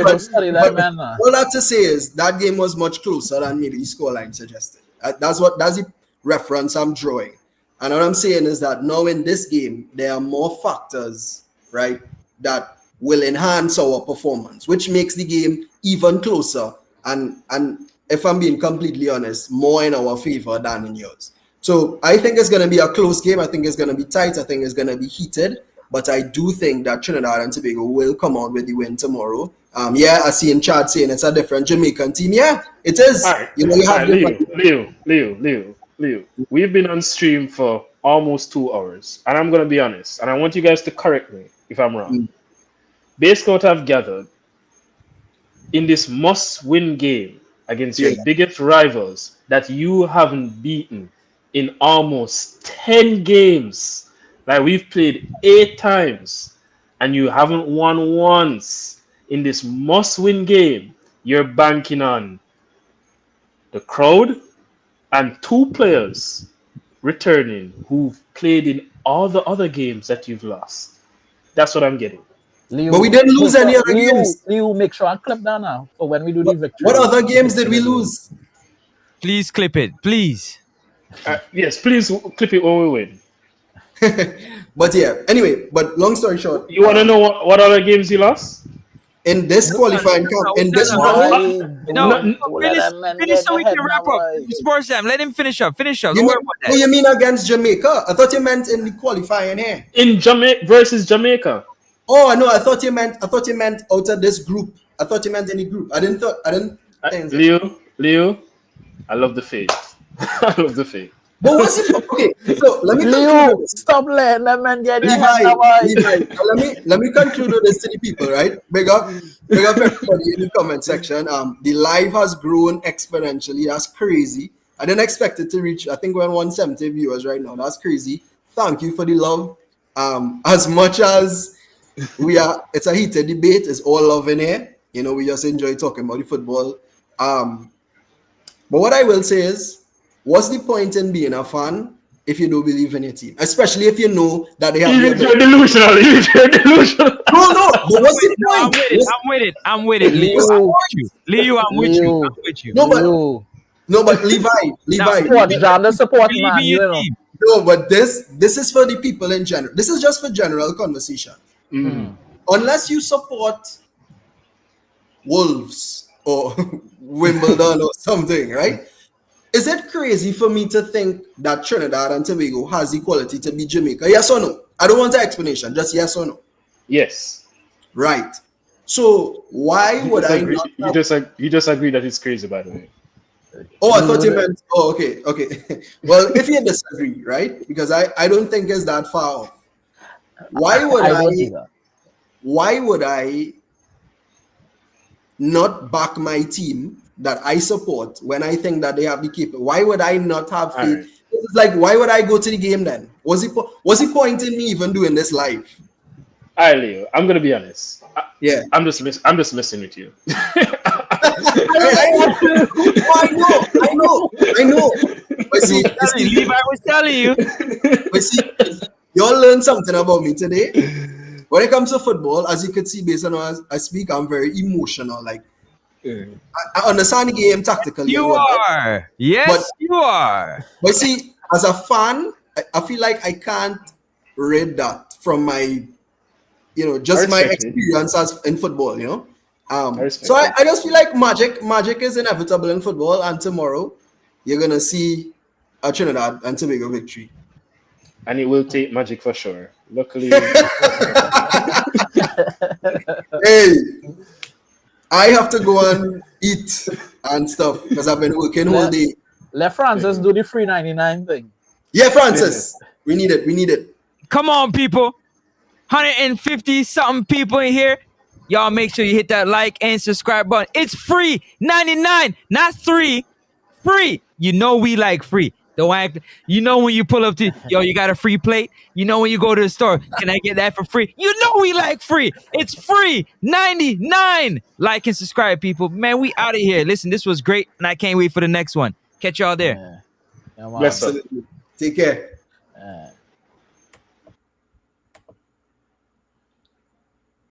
don't study that, man.
All I have to say is that game was much closer than maybe the scoreline suggested. That's the reference I'm drawing. And what I'm saying is that now in this game, there are more factors, right, that will enhance our performance, which makes the game even closer. And if I'm being completely honest, more in our favor than in yours. So I think it's going to be a close game. I think it's going to be tight. I think it's going to be heated. But I do think that Trinidad and Tobago will come out with the win tomorrow. I see in chat saying it's a different Jamaican team. Yeah, it is.
Right. Leo. We've been on stream for almost 2 hours. And I'm going to be honest. And I want you guys to correct me if I'm wrong. Basically what I've gathered, in this must-win game against your biggest rivals that you haven't beaten in almost 10 games. Like we've played 8 times and you haven't won once. In this must-win game, you're banking on the crowd and 2 players returning who've played in all the other games that you've lost. That's what I'm getting.
Leo, but we didn't lose any other games.
Leo, make sure I clip that now for when we do the victory.
What other games did we lose?
Please clip it, please.
Yes, please clip it when we win.
But anyway, long story short.
You want to know what other games you lost?
In this qualifying camp, in this round.
Finish so we can wrap up. Sports Jam, let him finish up. Don't worry about that.
You mean against Jamaica? I thought you meant in the qualifying here.
In Jamaica versus Jamaica.
Oh no, I thought you meant out of this group. I thought you meant any group. I didn't think.
Leo, I love the faith. I love the faith.
But what's it? Okay, so let me
Leo, stop letting that man get
Levi, let me conclude with this to the people, right? Big up everybody in the comment section. The live has grown exponentially. That's crazy. I didn't expect it to reach. I think we're on 170 viewers right now. That's crazy. Thank you for the love. As much as it's a heated debate. It's all love in here. We just enjoy talking about the football. But what I will say is, what's the point in being a fan if you don't believe in your team? Especially if you know that they have...
You're delusional.
No. But what's the point?
I'm with it. Leo, I'm with you.
No, but Levi.
Support man.
No, but this is for the people in general. This is just for general conversation. Unless you support Wolves or Wimbledon or something, right? Is it crazy for me to think that Trinidad and Tobago has the quality to beat Jamaica? Yes or no? I don't want an explanation. Just yes or no.
Yes.
Right. So why would I not?
You just agree that it's crazy, by the way.
Oh, I thought you meant. Oh, okay. Well, if you disagree, right? Because I don't think it's that far off. Why would why would I not back my team that I support when I think that they have the capability? Why would I not have faith? Right. It's like, why would I go to the game then? Was it point in me even doing this live?
All right, Leo, I'm gonna be honest. I'm just messing with you.
I know. But see,
Levi was telling you.
But see, you all learned something about me today. When it comes to football, as you can see, based on how I speak, I'm very emotional. Like, I understand the game tactically.
You are. Yes, you are.
But see, as a fan, I feel like I can't read that from my, just my experience as in football, So I just feel like magic is inevitable in football, and tomorrow you're gonna see a Trinidad and Tobago victory.
And it will take magic for sure. Luckily,
hey, I have to go and eat and stuff because I've been working all day.
Let Francis do the free 99 thing.
Yeah, Francis, we need it.
Come on, people. 150 something people in here. Y'all make sure you hit that like and subscribe button. It's free. 99, not 3. Free. You know we like free. When you pull up to, you got a free plate? You know when you go to the store, can I get that for free? You know we like free. It's free. 99. Like and subscribe, people. Man, we out of here. Listen, this was great, and I can't wait for the next one. Catch y'all there.
Bless up.
Take care.